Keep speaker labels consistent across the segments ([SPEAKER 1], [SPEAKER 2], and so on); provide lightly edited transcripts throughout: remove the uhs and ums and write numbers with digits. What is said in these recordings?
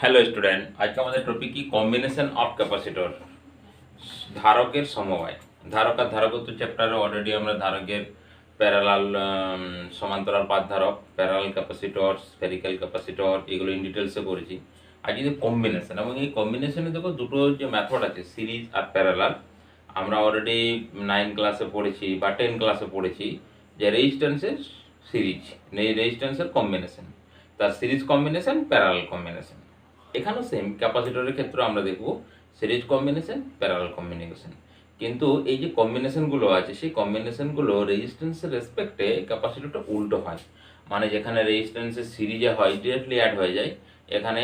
[SPEAKER 1] Hello student, আজকে আমাদের topic কি কম্বিনেশন অফ ক্যাপাসিটর, ধারকের সমবায়। ধারক আর ধারকত্ব চ্যাপ্টারে অলরেডি আমরা ধারকের প্যারালাল সমান্তরাল পাত ধারক, প্যারালাল ক্যাপাসিটর, স্ফেরিক্যাল ক্যাপাসিটর এগুলো ইন ডিটেলসে করেছি। আর যদি কম্বিনেশন, এবং এই কম্বিনেশনে দেখো দুটো যে মেথড আছে, সিরিজ আর প্যারালাল, আমরা অলরেডি 9 ক্লাসে পড়েছি বা 10 ক্লাসে পড়েছি যে রেজিস্ট্যান্সের সিরিজ, রেজিস্ট্যান্সের কম্বিনেশন, তার সিরিজ কম্বিনেশন, প্যারালাল কম্বিনেশন। এখানেও সেম, ক্যাপাসিটরের ক্ষেত্রে আমরা দেখব সিরিজ কম্বিনেশন, প্যারালাল কম্বিনেশন। কিন্তু এই যে কম্বিনেশনগুলো আছে, সেই কম্বিনেশনগুলো রেজিস্ট্যান্সের রেসপেক্টে ক্যাপাসিটরটা উল্টো হয়। মানে যেখানে রেজিস্ট্যান্সের সিরিজে হয় ডিরেক্টলি অ্যাড হয়ে যায়, এখানে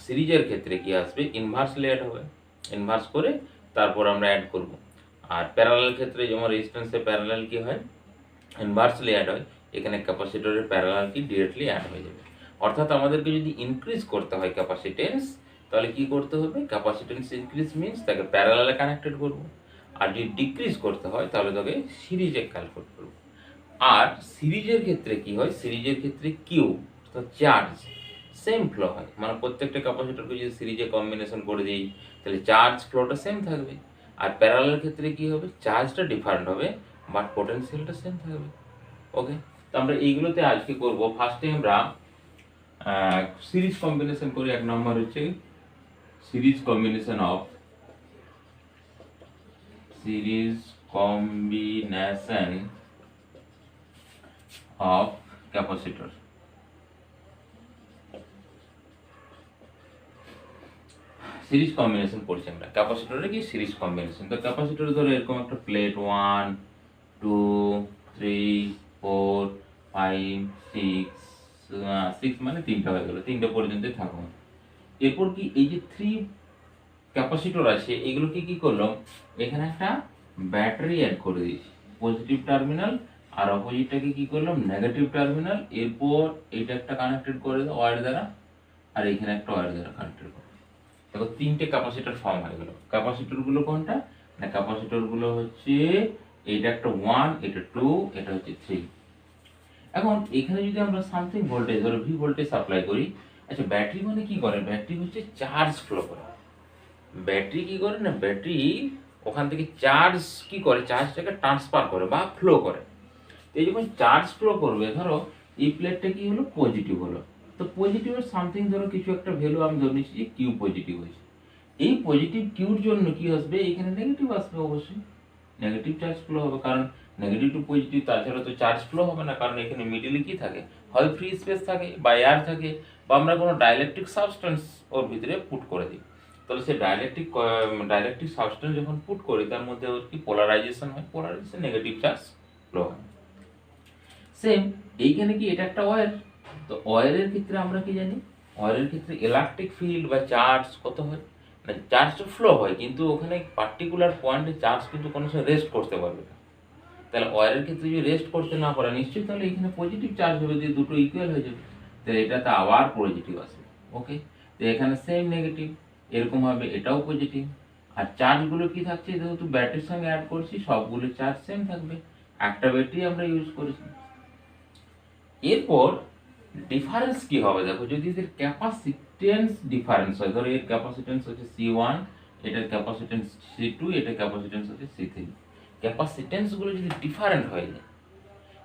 [SPEAKER 1] সিরিজের ক্ষেত্রে কি আসবে, ইনভার্সলি অ্যাড হবে, ইনভার্স করে তারপর আমরা অ্যাড করব। আর প্যারালাল ক্ষেত্রে যেমন রেজিস্ট্যান্সের প্যারালাল কি হয়, ইনভার্সলি অ্যাড হয়, এখানে ক্যাপাসিটরের প্যারালাল কি ডিরেক্টলি অ্যাড হয়ে যাবে। অর্থাৎ আমাদেরকে যদি ইনক্রিজ করতে হয় ক্যাপাসিটেন্স, তাহলে কি করতে হবে, ক্যাপাসিটেন্স ইনক্রিজ মিনস তাকে প্যারালালে কানেক্টেড করব। আর যদি ডিক্রিজ করতে হয় তাহলে তাকে সিরিজে ক্যালকুলেট করব। আর সিরিজের ক্ষেত্রে কি হয়, সিরিজের ক্ষেত্রে কিউ অর্থাৎ চার্জ সেম ফ্লো হয়। মানে প্রত্যেকটা ক্যাপাসিটরকে যদি সিরিজে কম্বিনেশন করে দিই তাহলে চার্জ ফ্লোটা সেম থাকবে। আর প্যারালালের ক্ষেত্রে কি হবে, চার্জটা ডিফারেন্ট হবে বাট পোটেনশিয়ালটা সেম থাকবে। ওকে, তো আমরা এইগুলোতে আজকে করব। ফার্স্টে আমরা সিরিজ কম্বিনেশন করি। এক নম্বর হচ্ছে series combination of capacitor. Series combination করছি আমরা ক্যাপাসিটরে, কি সিরিজ কম্বিনেশন। তো ক্যাপাসিটরে ধরো এরকম একটা প্লেট 1 2 3 4 5 6 6 মানে তিনটা হয়ে গেল, তিনটা পর্যন্ত থাকো। এরপর কি এই যে 3 ক্যাপাসিটর আছে, এগুলোকে কি করলাম, এখানে একটা ব্যাটারি অ্যাড করে দিয়েছি, পজিটিভ টার্মিনাল আর অপোজিটটাকে কি করলাম, নেগেটিভ টার্মিনাল। এরপর এটা একটা কানেক্টেড করে দাও ওয়্যার দ্বারা, আর এখানে একটা ওয়্যার দ্বারা কানেক্টেড করে। দেখো তিনটে ক্যাপাসিটর ফর্ম হয়ে গেল। ক্যাপাসিটর গুলো কোনটা না, ক্যাপাসিটর গুলো হচ্ছে এইটা একটা 1, এটা 2, এটা হচ্ছে 3। এখন এখানে যদি আমরা সামথিং ভোল্টেজ, ধরো ভি ভোল্টেজ সাপ্লাই করি। আচ্ছা, ব্যাটারি মানে কি করে, ব্যাটারি হচ্ছে চার্জ ফ্লো করে। ব্যাটারি কি করে না, ব্যাটারি ওখান থেকে চার্জ কি করে, চার্জটাকে ট্রান্সফার করে বা ফ্লো করে। তো এই যখন চার্জ ফ্লো করবে, ধরো এই প্লেটটা কি হলো, পজিটিভ হলো, তো পজিটিভের সামথিং ধরো কিছু একটা ভ্যালু আমি ধরে নিচ্ছি যে কিউ পজিটিভ হয়েছে। এই পজিটিভ কিউর জন্য কি আসবে, এখানে নেগেটিভ আসবে, অবশ্যই নেগেটিভ চার্জ ফ্লো হবে, কারণ নেগেটিভ টু পজিটিভ, তাছাড়া তো চার্জ ফ্লো হবে না, কারণ এখানে মিডিলে কি থাকে, হয় ফ্রি স্পেস থাকে বা এয়ার থাকে, বা আমরা কোনো ডাইলেকট্রিক সাবস্টেন্স ওর ভিতরে পুট করে দিই। তাহলে সেই ডাইলেকট্রিক সাবস্টেন্স যখন পুট করি, তার মধ্যে ওর কি পোলারাইজেশন হয়, পোলারাইজেশন নেগেটিভ চার্জ ফ্লো হয়। সেম এইখানে কি এটা একটা ওয়্যার, তো ওয়্যারের ক্ষেত্রে আমরা কি জানি, ওয়্যারের ক্ষেত্রে ইলেকট্রিক ফিল্ড বা চার্জ কত হয় না, চার্জ তো ফ্লো হয়, কিন্তু ওখানে পার্টিকুলার পয়েন্টে চার্জ কিন্তু কোনো সময় রেস্ট করতে পারবে না। তাহলে ওয়্যারের ক্ষেত্রে যদি রেস্ট করতে না পারে, নিশ্চয়ই তাহলে এখানে পজিটিভ চার্জ হবে, দিয়ে দুটো ইকুয়াল হয়ে যাবে, তাহলে এটাতে আবার পজিটিভ আসবে। ওকে, তো এখানে সেম নেগেটিভ, এরকম হবে এটাও পজিটিভ। আর চার্জগুলো কি থাকছে, যেহেতু ব্যাটারির সঙ্গে অ্যাড করছি, সবগুলো চার্জ সেম থাকবে, একটা ব্যাটারি আমরা ইউজ করেছি। এরপর ডিফারেন্স কি হবে, দেখো যদি এদের ক্যাপাসিটেন্স ডিফারেন্স হয়, ধরো এর ক্যাপাসিটেন্স হচ্ছে C1, এটার ক্যাপাসিটেন্স C2, এটার ক্যাপাসিটেন্স হচ্ছে C3। ক্যাপাসিটেন্স গুলো যদি ডিফারেন্ট হয়ে যায়,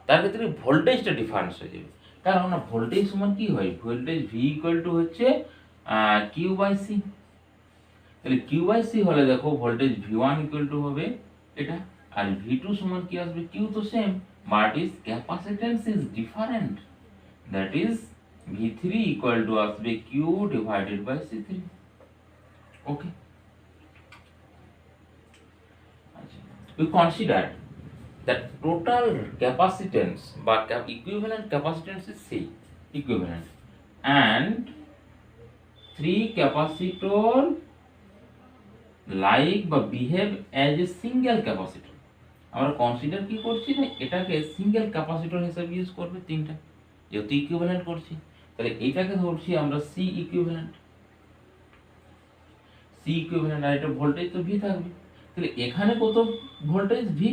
[SPEAKER 1] তার ক্ষেত্রে ভোল্টেজটা ডিফারেন্স হয়ে যাবে। কারণ না, ভোল্টেজ সমান কি হয়, ভোল্টেজ V ইকুয়াল টু হচ্ছে কিউ বাই সি। তাহলে কিউ বাই সি হলে দেখো ভোল্টেজ V1 ইকুয়াল টু হবে এটা, আর V2 সমান কি আসবে, কিউ তো same, but is capacitance is different, that is V3 equal to আসবে Q divided by C3. Okay, we consider that total capacitance বা equivalent capacitance is C equivalent, and 3 capacitor like বা behave as a single capacitor. আমরা consider কি করছি না, এটাকে single capacitor হিসেবে use করবে তিনটা, যেহেতু ইকুইভ্যালেন্ট করছি। তাহলে এইটাকে ধরছি আমরা সি ইকুইভ্যালেন্ট, আর এটা ভোল্টেজ তো ভি থাকবে। তাহলে এখানে কত voltage V,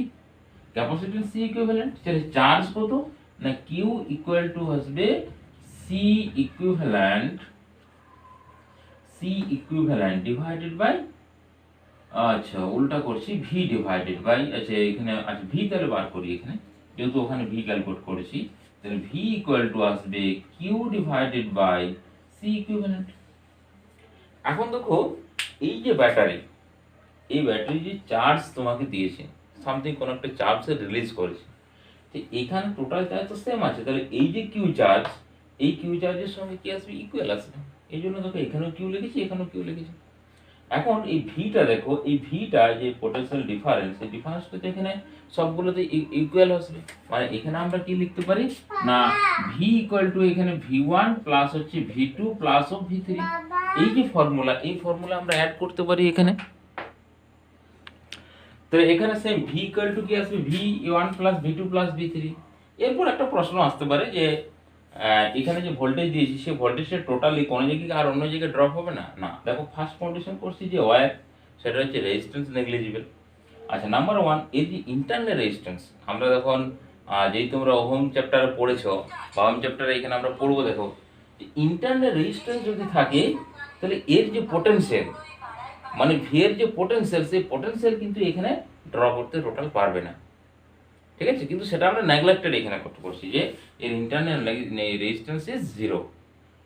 [SPEAKER 1] capacitance C equivalent, তাহলে চার্জ কত না কিউ ইকুয়াল টু আসবে C equivalent C equivalent divided by, আচ্ছা উল্টা করছি, ভি ডিভাইডেড বাই, আচ্ছা এখানে আচ্ছা ভি তাহলে বার করি এখানে, যেহেতু ওখানে ভি ক্যালকুলেট করেছি, তাহলে ভি ইকুয়াল টু আসবে Q divided by C equivalent. এখন দেখো এই যে ব্যাটারি, এই ব্যাটারি যে চার্জ তোমাকে দিয়েছে, সামথিং কোনো একটা চার্জ রিলিজ করেছে, তো এখানে টোটাল চার্জ তো সেম আছে, তাহলে এই যে কিউ চার্জ, এই কিউ চার্জের সঙ্গে কি আসবে, ইকুয়াল আসবে। এই জন্য দেখো এখানেও কিউ লিখেছি, এখানেও কিউ লিখেছি। এখন এই ভিটা দেখো, এই ভিটা যে পোটেনশিয়াল ডিফারেন্স, এই ডিফারেন্সটা তো এখানে সবগুলোতে ইকুয়াল আসবে, মানে এখানে আমরা কি লিখতে পারি না, ভি ইকুয়াল টু এখানে ভি ওয়ান প্লাস হচ্ছে V two plus of V three. এই যে ফর্মুলা, এই ফর্মুলা আমরা অ্যাড করতে পারি এখানে। তো এখানে সেম ভি ইকুয়াল টু কি আসবে, V one plus V two plus V three. এরপর একটা প্রশ্ন আসতে পারে যে এখানে যে ভোল্টেজ দিয়েছি, সেই ভোল্টেজটা টোটালি কোনো জায়গায় আর অন্য জায়গায় ড্রপ হবে না, না দেখো ফার্স্ট কন্ডিশন করছি যে ওয়্যার, সেটা হচ্ছে রেজিস্ট্যান্স নেগলিজিবল। আচ্ছা নাম্বার ওয়ান, এই যে ইন্টারনাল রেজিস্ট্যান্স, আমরা যখন যেই তোমরা ওহম চ্যাপ্টারে পড়েছো বা ওহম চ্যাপ্টারে এখানে আমরা পড়বো, দেখো ইন্টারনাল রেজিস্ট্যান্স যদি থাকে তাহলে এর যে পোটেনশিয়াল, মানে ভি এর যে পোটেনশিয়াল, সেই পোটেনশিয়াল কিন্তু এখানে ড্র করতে টোটাল পারবে না, ঠিক আছে। কিন্তু সেটা আমরা নেগলেক্টেড এখানে করছি যে এর internal resistance is zero,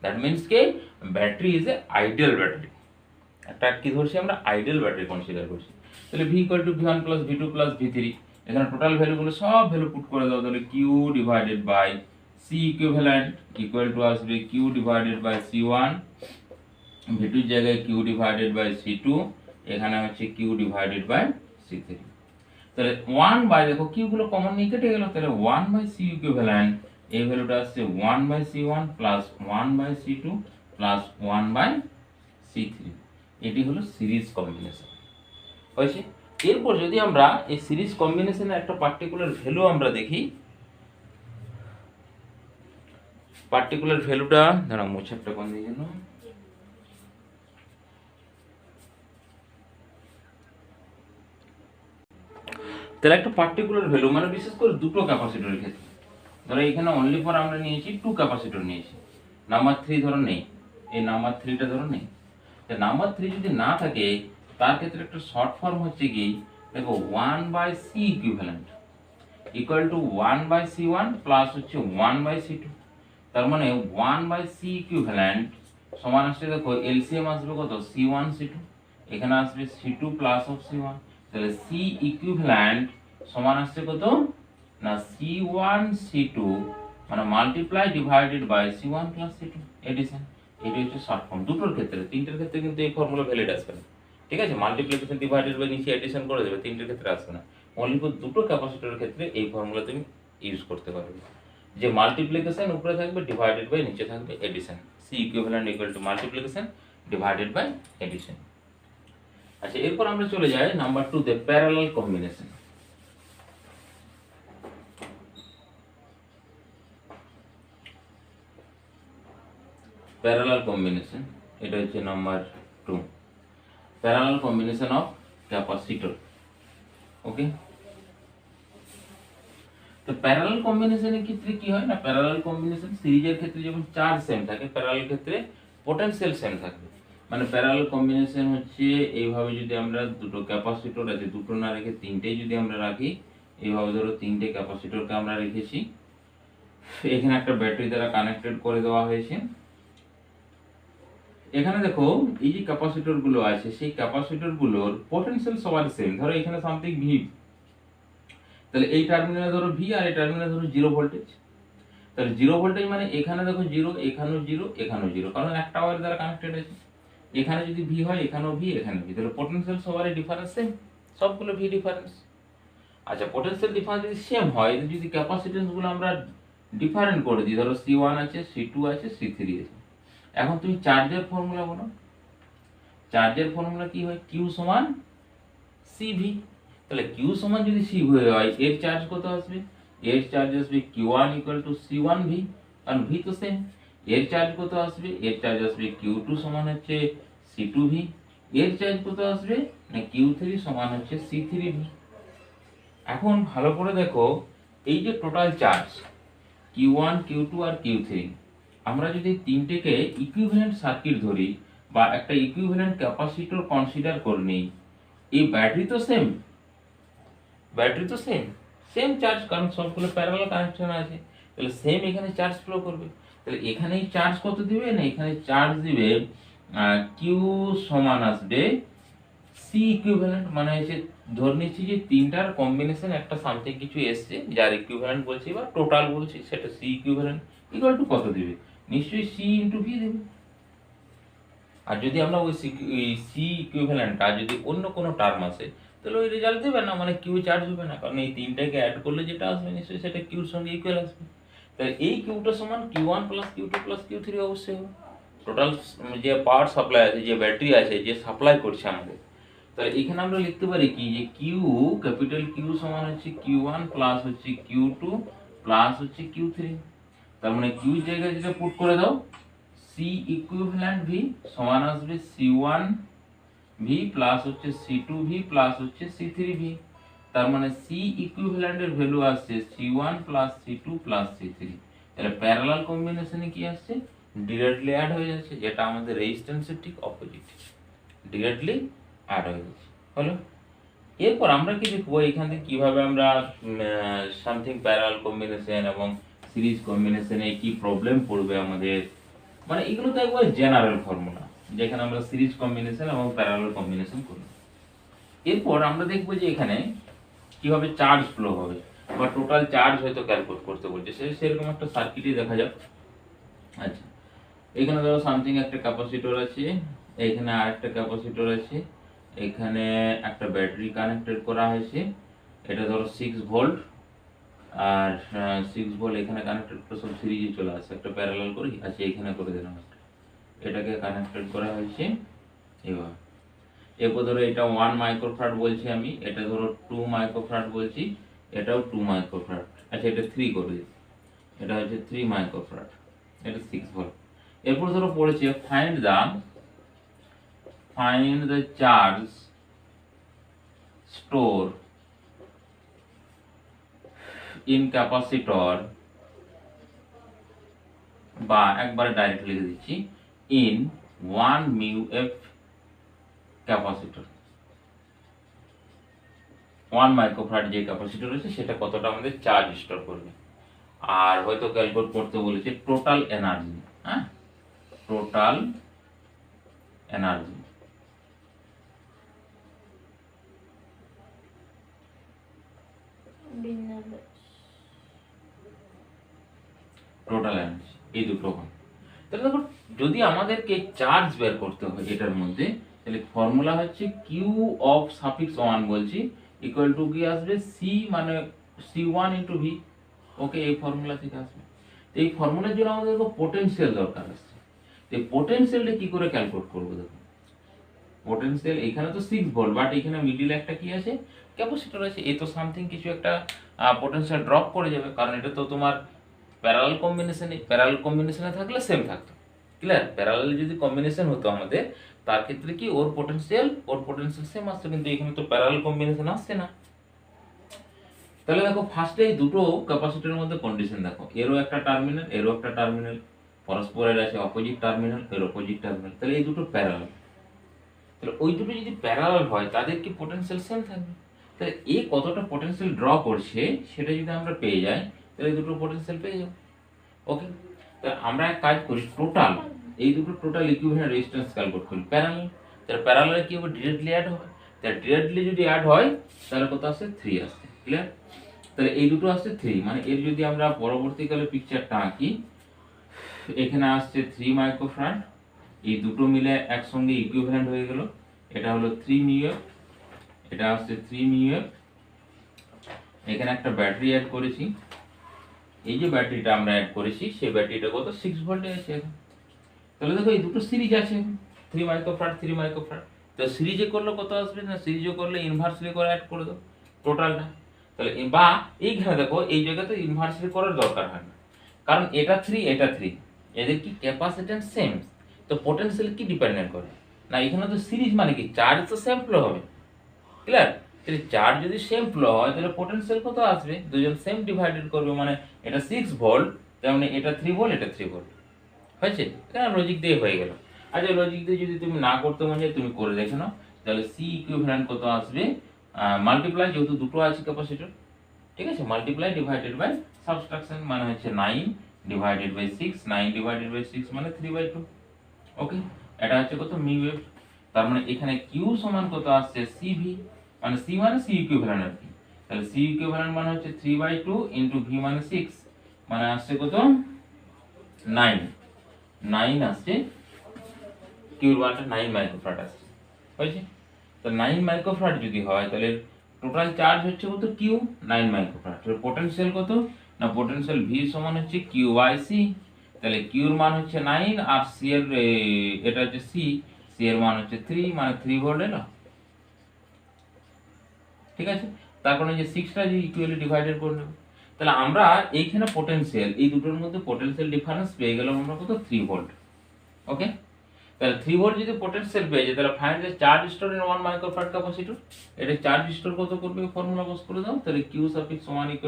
[SPEAKER 1] that means কে battery is a ideal battery. একটা কি ধরছি আমরা, আইডিয়াল ব্যাটারি কনসিডার করছি। তাহলে V equal to v one plus V two plus V three, এখানে টোটাল ভ্যালুগুলো সব ভ্যালু পুট করে দাও, তাহলে q divided by C equivalent equal to আসবে Q divided by C one, v টুর জায়গায় q divided by C two, এখানে হচ্ছে q divided by C three. তাহলে ওয়ান বাই, দেখো কিউ গুলো কমন নিয়ে কেটে গেল, তাহলে ওয়ান বাই সি ইকুইভ্যালেন্ট, এই ভ্যালুটা আসছে one by C one plus one by C two plus one by C three. এটি হলো সিরিজ কম্বিনেশন হয়েছে। এরপর যদি আমরা এই সিরিজ কম্বিনেশনের একটা পার্টিকুলার ভ্যালু আমরা দেখি, পার্টিকুলার ভ্যালুটা দাঁড়া মোছাপটা কোন দিকে গেল, তাহলে একটা পার্টিকুলার ভ্যালু, মানে বিশেষ করে দুটো ক্যাপাসিটরের ক্ষেত্রে, ধরো এখানে অনলি ফর আমরা নিয়েছি টু ক্যাপাসিটর নিয়েছি, নাম্বার থ্রি ধরো নেই, এই নাম্বার থ্রিটা ধরো নেই। নাম্বার থ্রি যদি না থাকে তার ক্ষেত্রে একটা শর্ট ফর্ম হচ্ছে কি, দেখো one by C equivalent equal to one by C one plus হচ্ছে ওয়ান বাই সি টু। তার মানে ওয়ান বাই সি ইকুইভ্যালেন্ট সমান আসছে, দেখো এলসিএম আসবে কত, সি ওয়ান সি টু, এখানে আসবে C two plus of C one, তাহলে সি ইকুইভ্যালেন্ট সমান আসছে কত না, সি ওয়ান সি টু, মানে multiply divided by C one plus C two addition. এটি হচ্ছে শর্ট ফর্ম দুটোর ক্ষেত্রে, তিনটের ক্ষেত্রে কিন্তু এই ফর্মুলা ভ্যালিড আসবে না, ঠিক আছে। মাল্টিপ্লিকেশন ডিভাইডেড বাই নিচে এডিশন করে দেবে, তিনটের ক্ষেত্রে আসবে না। অনলি ফর দুটো ক্যাপাসিটরের ক্ষেত্রে এই ফর্মুলা তুমি ইউজ করতে পারবে, যে মাল্টিপ্লিকেশন উপরে থাকবে, ডিভাইডেড বাই নিচে থাকবে addition, c equivalent equal to multiplication divided by addition. আচ্ছা এরপর আমরা চলে যাই নাম্বার টু তে, প্যারালাল কম্বিনেশন। প্যারালাল কম্বিনেশন, এটা হচ্ছে number two, parallel combination of capacitor. Okay, তো প্যারালাল কম্বিনেশনের ক্ষেত্রে কি হয় না, প্যারালাল কম্বিনেশন সিরিজের ক্ষেত্রে যেমন চার্জ সেম থাকে, প্যারালাল ক্ষেত্রে পোটেনশিয়াল সেম থাকবে। মানে প্যারালাল কম্বিনেশন হচ্ছে এইভাবে, যদি আমরা দুটো ক্যাপাসিটর আছে, দুটো না রেখে তিনটেই যদি আমরা রাখি, এইভাবে ধরো তিনটে ক্যাপাসিটরকে আমরা রেখেছি, এখানে একটা ব্যাটারি দ্বারা কানেক্টেড করে দেওয়া হয়েছে। এখানে দেখো এই যে ক্যাপাসিটর গুলো আছে, সেই ক্যাপাসিটর গুলোর পোটেনশিয়াল সবার সেম, ধরো এখানে সামথিং ভি, তাহলে এই টার্মিনালে ধরো ভি আর এই টার্মিনালে ধরো জিরো ভোল্টেজ, তাহলে জিরো ভোল্টেজ মানে এখানে দেখো জিরো, এখানেও জিরো, এখানেও জিরো, কারণ একটা ওয়্যার দ্বারা কানেক্টেড আছে। এখানে যদি ভি হয়, এখানেও ভি, এখানেও ভি, তাহলে পোটেনশিয়াল সবারই ডিফারেন্স সেম, সবগুলো ভি ডিফারেন্স। আচ্ছা পটেনশিয়াল ডিফারেন্স যদি সেম হয়, যদি ক্যাপাসিটেন্স গুলো আমরা ডিফারেন্ট করে দিই, ধরো সি ওয়ান আছে, সি টু আছে, সি থ্রি আছে, এখন তুমি চার্জের ফর্মুলা বলো, চার্জের ফর্মুলা কি হয়, কিউ সমান সিভি। তাহলে কিউ সমান যদি সিভি হয়, এর চার্জ কত আসবে, এর চার্জ আসবে Q one equal to C one V, কারণ ভি তো সেম। এর চার্জ কত আসবে, এর চার্জ আসবে কিউ টু সমান হচ্ছে সি টু ভি, এর চার্জ কত আসবে না কিউ থ্রি সমান হচ্ছে সি থ্রি ভি। এখন ভালো করে দেখো, এই যে total charge q one q two আর কিউ থ্রি, আমরা যদি তিনটেকে ইকুইভ্যালেন্ট সার্কিট ধরি বা একটা ইকুইভ্যালেন্ট ক্যাপাসিটর কনসিডার করে নিই, এই ব্যাটারি তো সেম, ব্যাটারি তো সেম, সেম চার্জ, কারণ সবগুলো প্যারালাল কানেকশন আছে, তাহলে সেম এখানে চার্জ ফ্লো করবে। তাহলে এখানে চার্জ কত দিবে না, এখানে চার্জ দিবে কিউ সমান আসবে সি ইকুইভ্যালেন্ট, মানে হচ্ছে ধরে নিচ্ছি যে তিনটার কম্বিনেশন একটা সামথিং কিছু এসছে যার ইকুইভ্যালেন্ট বলছি বা টোটাল বলছি, সেটা সি ইকুইভ্যালেন্ট ইকুয়াল টু কত দিবে, নিশ্চয়ই সি ইন্টু ভি দেবে। আর যদি আমরা ওই সি ইকুইভ্যালেন্টটা যদি অন্য কোনো টার্ম আসে তাহলে ওই রেজাল্ট দেবে না, মানে কিউ চার্জ হবে না, কারণ এই তিনটাকে অ্যাড করলে যেটা আসবে নিশ্চয়ই সেটা কিউর সঙ্গে ইকুয়াল আসবে। তাহলে এই কিউটা সমান Q one plus Q two plus Q three অবশ্যই হবে। টোটাল যে পাওয়ার সাপ্লাই আছে, যে ব্যাটারি আছে, যে সাপ্লাই করছে আমাদের, তাহলে এখানে আমরা লিখতে পারি কি যে কিউ, ক্যাপিটাল কিউ সমান হচ্ছে কিউ ওয়ান প্লাস হচ্ছে কিউ টু প্লাস হচ্ছে কিউ থ্রি। তার মানে কিউ জায়গায় যেটা পুট করে দাও, সি ইকুইভ্যালেন্ট ভি সমান আসবে সি ওয়ান ভি প্লাস হচ্ছে সি টু ভি প্লাস হচ্ছে সি থ্রি ভি। তার মানে সি ইকুইভ্যালেন্টের ভ্যালু আসছে C one plus C two plus C three. তাহলে প্যারালাল কম্বিনেশনে কি আসছে, ডিরেক্টলি অ্যাড হয়ে যাচ্ছে, যেটা আমাদের রেজিস্ট্যান্সের ঠিক অপোজিট, ডিরেক্টলি অ্যাড হয়ে যাচ্ছে। হলো, এরপর আমরা কি দেখবো এখান থেকে কিভাবে আমরা সামথিং প্যারালাল কম্বিনেশন এবং সিরিজ কম্বিনেশনে কি প্রবলেম পড়বে আমাদের, মানে এগুলো তো একবার জেনারেল ফর্মুলা যেখানে আমরা সিরিজ কম্বিনেশন এবং প্যারালাল কম্বিনেশন করব। এরপর আমরা দেখবো যে এখানে কিভাবে চার্জ ফ্লো হবে বা টোটাল চার্জ হয়তো ক্যালকুলেট করতে বলছে, সেরকম একটা সার্কিটই দেখা যাক। আচ্ছা, এখানে ধরো সামথিং একটা ক্যাপাসিটর আছে, এখানে আরেকটা ক্যাপাসিটর আছে, এখানে একটা ব্যাটারি কানেক্টেড করা হয়েছে, এটা ধরো 6 ভোল্ট, আর 6 ভোল্ট এখানে কানেক্টেড করে সব সিরিজে চলে আসে, একটা প্যারালাল করি, আচ্ছা এখানে করে দিলাম, এটাকে কানেক্টেড করা হয়েছে এবার। এরপর ধরো এটা 1 মাইক্রোফ্যারাড বলছি আমি, এটা ধরো 2 মাইক্রোফ্যারাড বলছি, এটাও 2 মাইক্রোফ্যারাড, আচ্ছা এটা 3 করে দিই, এটা হচ্ছে 3 মাইক্রোফ্যারাড, এটা 6 ভোল্ট। এরপর ধরো পড়েছে find the charge store in capacitor, বা একবারে ডাইরেক্ট লিখে দিচ্ছি in 1 mu F capacitor. 1 microfarad যে ক্যাপাসিটর আছে সেটা কতটা আমাদের চার্জ স্টোর করবে। আর হয়তো ক্যালকুলেট করতে বলেছে টোটাল এনার্জি, হ্যাঁ টোটাল এনার্জি। টোটাল এনার্জি এই দুটো হয়। তাহলে দেখো যদি আমাদেরকে চার্জ বের করতে হয় এটার মধ্যে, তাহলে ফর্মুলা হচ্ছে কিউ অফ সাফিক্স 1 বলছি ইকুয়াল টু কি আসবে সি, মানে সি ওয়ান ইন্টু ভি। ওকে, এই ফর্মুলা থেকে আসবে। তো এই ফর্মুলার জন্য আমাদের পোটেনশিয়াল দরকার আসছে। এই পোটেনশিয়ালটা কি করে ক্যালকুলেট করবো, দেখো পোটেনশিয়াল এখানে তো 6 ভোল্ট, বাট এখানে মিডিল একটা কি আছে, ক্যাপাসিটর আছে, এই তো সামথিং কিছু একটা পোটেনশিয়াল ড্রপ করে যাবে, কারণ এটা তো তোমার প্যারালাল কম্বিনেশনে থাকলে সেম থাকতো। ক্লিয়ার, প্যারালাল যদি কম্বিনেশন হতো আমাদের, তার ক্ষেত্রে কি ওর পোটেনশিয়াল সেম আসছে, কিন্তু এখানে তো প্যারালাল কম্বিনেশন আসছে না। তাহলে দেখো ফার্স্টে এই দুটো ক্যাপাসিটরের মধ্যে কন্ডিশন দেখো, এরও একটা টার্মিনাল, এরও একটা টার্মিনাল, পরস্পরের আছে অপোজিট টার্মিনাল, এর অপোজিট টার্মিনাল, তাহলে এই দুটো প্যারালাল। তাহলে ওই দুটো যদি প্যারালাল হয় তাদের কি পোটেনশিয়াল সেম থাকবে। তাহলে এ কতটা পোটেনশিয়াল ড্র করছে সেটা যদি আমরা পেয়ে যাই, তাহলে দুটো পোটেনশিয়াল পেয়ে যাবো। ওকে, তাহলে আমরা এক কাজ করি, টোটাল এই দুটো টোটাল ইকুইভ্যালেন্ট রেজিস্ট্যান্স ক্যালকুলেট করি প্যারালাল। তাহলে প্যারালালে কি হবে, ডিরেক্টলি অ্যাড হবে, তাহলে ডিরেক্টলি যদি অ্যাড হয় তাহলে কত আসছে 3 আসছে। ক্লিয়ার, তাহলে এই দুটো আসছে 3, মানে এর যদি আমরা পরবর্তীকালে পিকচারটা আঁকি, এখানে আসছে 3 মাইক্রোফ্যারাড, এই দুটো মিলে একসঙ্গে ইকুইভ্যালেন্ট হয়ে গেল, এটা হলো 3 মিউ এফ, এটা আসছে 3 মিউ এফ। এখানে একটা ব্যাটারি অ্যাড করেছি, এই যে ব্যাটারিটা আমরা অ্যাড করেছি সেই ব্যাটারিটা কত 6 ভোল্টে আছে এখন। তাহলে দেখো এই দুটো সিরিজ আছে, 3 মাইক্রোফ্যারাড 3 মাইক্রোফ্যারাড, তো সিরিজে করলে কত আসবে না, সিরিজে করলে ইনভার্সলি করে অ্যাড করে দাও টোটালটা। তাহলে বা এইখানে দেখো এই জায়গাতে ইনভার্সলি করার দরকার হয় না, কারণ এটা 3 এটা 3, এদের কি ক্যাপাসিট্যান্স সেম, তো পোটেনশিয়াল কি ডিপেন্ডেন্ট করে না, এখানে তো সিরিজ মানে কি চার্জ তো সেম ফ্লো হবে। ক্লিয়ার, তাহলে চার্জ যদি সেম ফ্লো হয় তাহলে পোটেনশিয়াল কত আসবে, দুজন সেম ডিভাইডেড করবে, মানে এটা 6 ভোল্ট তার মানে এটা 3 ভোল্ট, এটা 3 ভোল্ট হয়েছে, এটা লজিক দিয়ে হয়ে গেল। আচ্ছা লজিক দিয়ে যদি তুমি না করতে মন চায় তুমি করে দেখে নাও, তাহলে সি ইকুইভ্যালেন্ট কত আসবে, মাল্টিপ্লাই যেহেতু দুটো আছে ক্যাপাসিটর, ঠিক আছে, মাল্টিপ্লাই ডিভাইডেড বাই সাবট্রাকশন মানে হচ্ছে 9 ডিভাইডেড বাই 6, 9 ডিভাইডেড বাই 6 মানে 3/2। ওকে, এটা হচ্ছে কত মিউ ওয়েভ। তার মানে এখানে কিউ সমান কত আসছে সিভি, মানে সি মানে সি ইকুইভ্যালেন্ট আর কি, তাহলে সি ইকুইভ্যালেন্ট মানে হচ্ছে 3/2 ইনটু ভি মানে 6 মানে আসছে কত 9, 9 আসছে, কিউর মানটা 9 মাইক্রোফ্যারাড আসছে, হয়েছে। তো 9 মাইক্রোফ্যারাড যদি হয় তাহলে টোটাল চার্জ হচ্ছে কত কিউ 9 মাইক্রোফ্যারাড, তাহলে পোটেনশিয়াল কত না, পোটেনশিয়াল ভি সমান হচ্ছে কিউ বাই সি, তাহলে কিউর মান হচ্ছে 9 আর সি এর এটা হচ্ছে সি, সি এর মান হচ্ছে 3 মানে 3 ভোল্ট এলো, ঠিক আছে। তারপরে যে 6টা যে ইকুয়ালি ডিভাইডেড করে নেব, তাহলে আমরা এইখানে পোটেনশিয়াল এই দুটোর মধ্যে পোটেনশিয়াল ডিফারেন্স পেয়ে গেলাম আমরা কত 3 ভোল্ট। ওকে, তাহলে 3 ভোল্ট যদি পোটেনশিয়াল পেয়ে যায় তাহলে find the charge store in 1 microfarad capacitor, এটা চার্জ স্টোর কত করবে ফর্মুলা বস করে দাও, তাহলে q সাফিক্স 1 =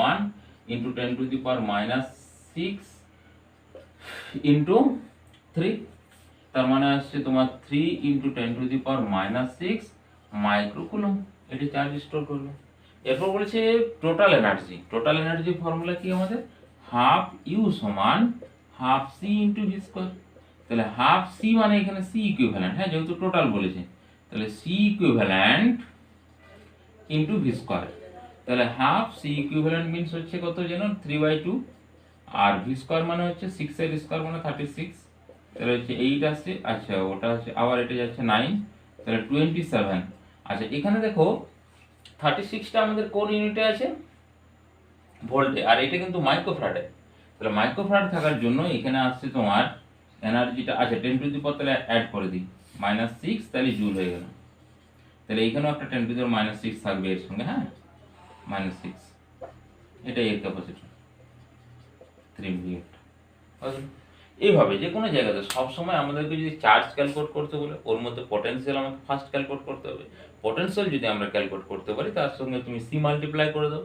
[SPEAKER 1] 1 * 10⁻⁻6 * 3, তার মানে আসছে তোমার 3 * 10⁻⁻6 মাইক্রোকুলম, এটি চার্জ স্টোর করবে। এরপর বলেছে total energy, total energy formula কি আমাদের হাফ ইউ সমান half C into V square, তাহলে হাফ সি মানে এখানে সি ইকুইভ্যালেন্ট, হ্যাঁ যেহেতু টোটাল বলেছে, তাহলে C equivalent into V square, তাহলে হাফ সি ইকুইভ্যালেন্ট মিন্স হচ্ছে কত যেন 3/2 আর ভি স্কয়ার মানে হচ্ছে 6 এর স্কয়ার মানে 36, তাহলে হচ্ছে 8 আসছে, আচ্ছা ওটা হচ্ছে আবার এটা যাচ্ছে 9, তাহলে 27। আচ্ছা এখানে দেখো 36টা আমাদের কোন ইউনিটে আছে ভোল্টে, আর এটা কিন্তু মাইক্রোফ্যারাডে, তাহলে মাইক্রোফ্যারাড থাকার জন্য এখানে আসছে তোমার এনার্জিটা, আচ্ছা 10⁻⁻, তাহলে অ্যাড করে দিই -6, তাহলে জুল হয়ে গেল, তাহলে এখানেও একটা 10⁻⁻6 থাকবে এর সঙ্গে, হ্যাঁ -6, এটাই এর ক্যাপাসিটি 3 ভোল্ট। এইভাবে যে কোনো জায়গাতে সবসময় আমাদেরকে যদি চার্জ ক্যালকুলেট করতে বলে ওর মধ্যে পটেনশিয়াল আমাকে ফার্স্ট ক্যালকুলেট করতে হবে, পটেনশিয়াল যদি আমরা ক্যালকুলেট করতে পারি তার সঙ্গে তুমি সি মাল্টিপ্লাই করে দাও,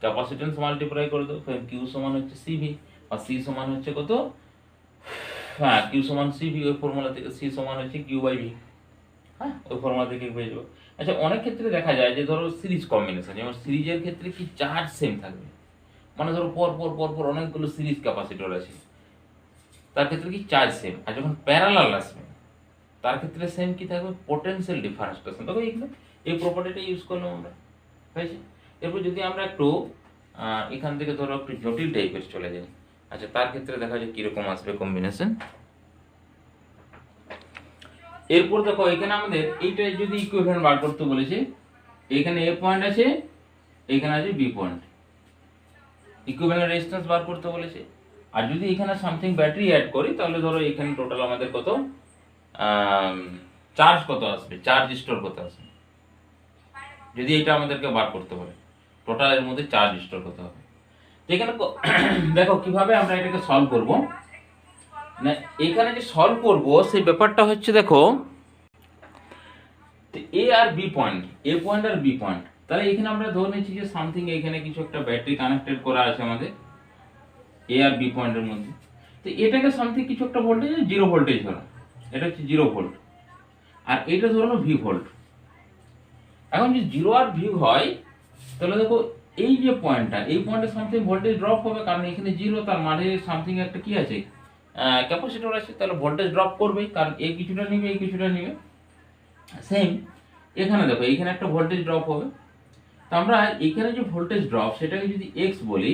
[SPEAKER 1] ক্যাপাসিটেন্স মাল্টিপ্লাই করে দাও, কিউ সমান হচ্ছে সিভি আর সি সমান হচ্ছে কত, হ্যাঁ কিউ সমান সিভি, ওই ফর্মুলা থেকে সি সমান হচ্ছে কিউ বাই ভি, হ্যাঁ ওই ফর্মুলা থেকে পেয়ে যাবো। আচ্ছা অনেক ক্ষেত্রে দেখা যায় যে ধরো সিরিজ কম্বিনেশন, যেমন সিরিজের ক্ষেত্রে কি চার্জ সেম থাকবে, মানে ধরো পর পর পর পর অনেকগুলো সিরিজ ক্যাপাসিটর আছে তার ক্ষেত্রে কি চার্জ সেম, আর যখন প্যারালাল আসবে তার ক্ষেত্রে সেম কি থাকবে পোটেনশিয়াল ডিফারেন্সটা সেম, তবে এইগুলো এই প্রপার্টিটা ইউজ করলাম আমরা, হয়েছে। এরপর যদি আমরা একটু এখান থেকে ধরো একটু জটিল টাইপের চলে যাই, আচ্ছা তার ক্ষেত্রে দেখা যায় কিরকম আসবে কম্বিনেশন। এরপর দেখো এখানে আমাদের এইটা যদি ইকুইভ্যালেন্ট বার করতে বলেছে, এখানে এ পয়েন্ট আছে এখানে আছে বি পয়েন্ট, ইকুইভ্যালেন্ট রেজিস্ট্যান্স বার করতে বলেছে, আর যদি এখানে সামথিং ব্যাটারি অ্যাড করি তাহলে ধরো এখানে টোটাল আমাদের কত চার্জ কত আসবে, চার্জ স্টোর কত আসবে, যদি এটা আমাদেরকে বার করতে বলে টোটাল এর মধ্যে চার্জ স্টোর কত হবে। তো এখানে দেখো কিভাবে আমরা এটাকে সলভ করব, না এখানে যে সলভ করব সেই ব্যাপারটা হচ্ছে দেখো এ আর বি পয়েন্ট, এ পয়েন্ট আর বি পয়েন্ট, তাহলে এখানে আমরা ধরে নিচ্ছি যে সামথিং এখানে কিছু একটা ব্যাটারি কানেক্টেড করা আছে আমাদের এ আর বি পয়েন্টের মধ্যে, তো এটাকে সামথিং কিছু একটা ভোল্টেজ 0 ভোল্টেজ হলো, এটা হচ্ছে 0 ভোল্ট, আর এটা ধরো ভি ভোল্ট। এখন যদি 0 আর ভি হয় তাহলে দেখো এই যে পয়েন্টটা, এই পয়েন্টে সামথিং ভোল্টেজ ড্রপ হবে, কারণ এখানে 0 তার মাঝে সামথিং একটা কি আছে ক্যাপাসিটর আছে, তাহলে ভোল্টেজ ড্রপ করবেই, কারণ এই কিছুটা নিবে এই কিছুটা নিবে। সেম এখানে দেখো এইখানে একটা ভোল্টেজ ড্রপ হবে, তো আমরা এখানে যে ভোল্টেজ ড্রপ সেটাকে যদি এক্স বলি,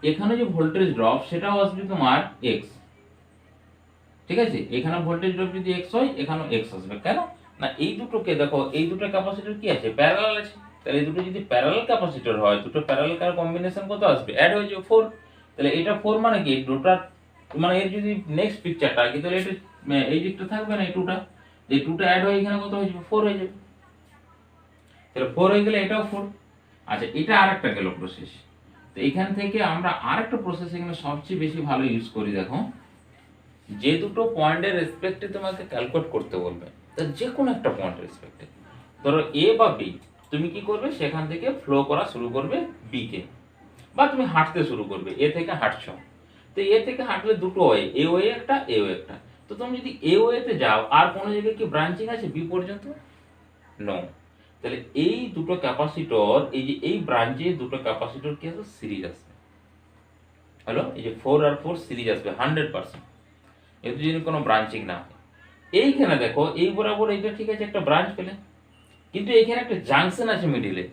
[SPEAKER 1] এখানে যে ভোল্টেজ ড্রপ সেটাও আসবে তোমার এক্স, ঠিক আছে, এখানে ভোল্টেজ ড্রপ যদি এক্স হয় এখানেও এক্স আসবে, কেন না এই দুটোকে দেখো এই দুটো ক্যাপাসিটর কি আছে প্যারালাল আছে, তাহলে এই দুটো যদি প্যারালাল ক্যাপাসিটর হয় দুটো প্যারালাল কার কম্বিনেশন কত আসবে অ্যাড হয়ে যাবে 4, তাহলে এটা 4 মানে কি দুটো মানে এর যদি নেক্সট পিকচারটা কি তাহলে এটা এই দিকটা থাকবে না, এই টুটা অ্যাড হয়ে এখানে কত হয়ে যাবে 4 হয়ে যাবে, তাহলে 4 হয়ে গেলে এটাও 4। আচ্ছা এটা আরেকটা গেল প্রসেস, তো এখান থেকে আমরা আরেকটা প্রসেস এখানে সবচেয়ে বেশি ভালো ইউজ করি, দেখো যে দুটো পয়েন্টের রেসপেক্টে তোমাকে ক্যালকুলেট করতে বলবে, তা যে কোনো একটা পয়েন্টের রেসপেক্টে ধরো এ বা বি, তুমি কি করবে সেখান থেকে ফ্লো করা শুরু করবে বি কে, বা তুমি হাঁটতে শুরু করবে এ থেকে হাঁটছো, তো এ থেকে হাঁটলে দুটো ওয়ে, এ ওয়ে একটা এ ওয়ে একটা, তো তুমি যদি এ ওয়েতে যাও আর কোনো জায়গায় কি ব্রাঞ্চিং আছে বি পর্যন্ত? নো। তাহলে এই দুটো ক্যাপাসিটর, এই যে এই ব্রাঞ্চে দুটো ক্যাপাসিটর কি আছে, সিরিজ আসবে। হ্যালো, এই যে 4 আর 4 সিরিজ আসবে 100%, এর যদি কোনো ব্রাঞ্চিং না হয়। এইখানে দেখো এই বরাবর এইটা ঠিক আছে, একটা ব্রাঞ্চ পেলে, কিন্তু এখানে একটা জাংশন আছে মিডিলে,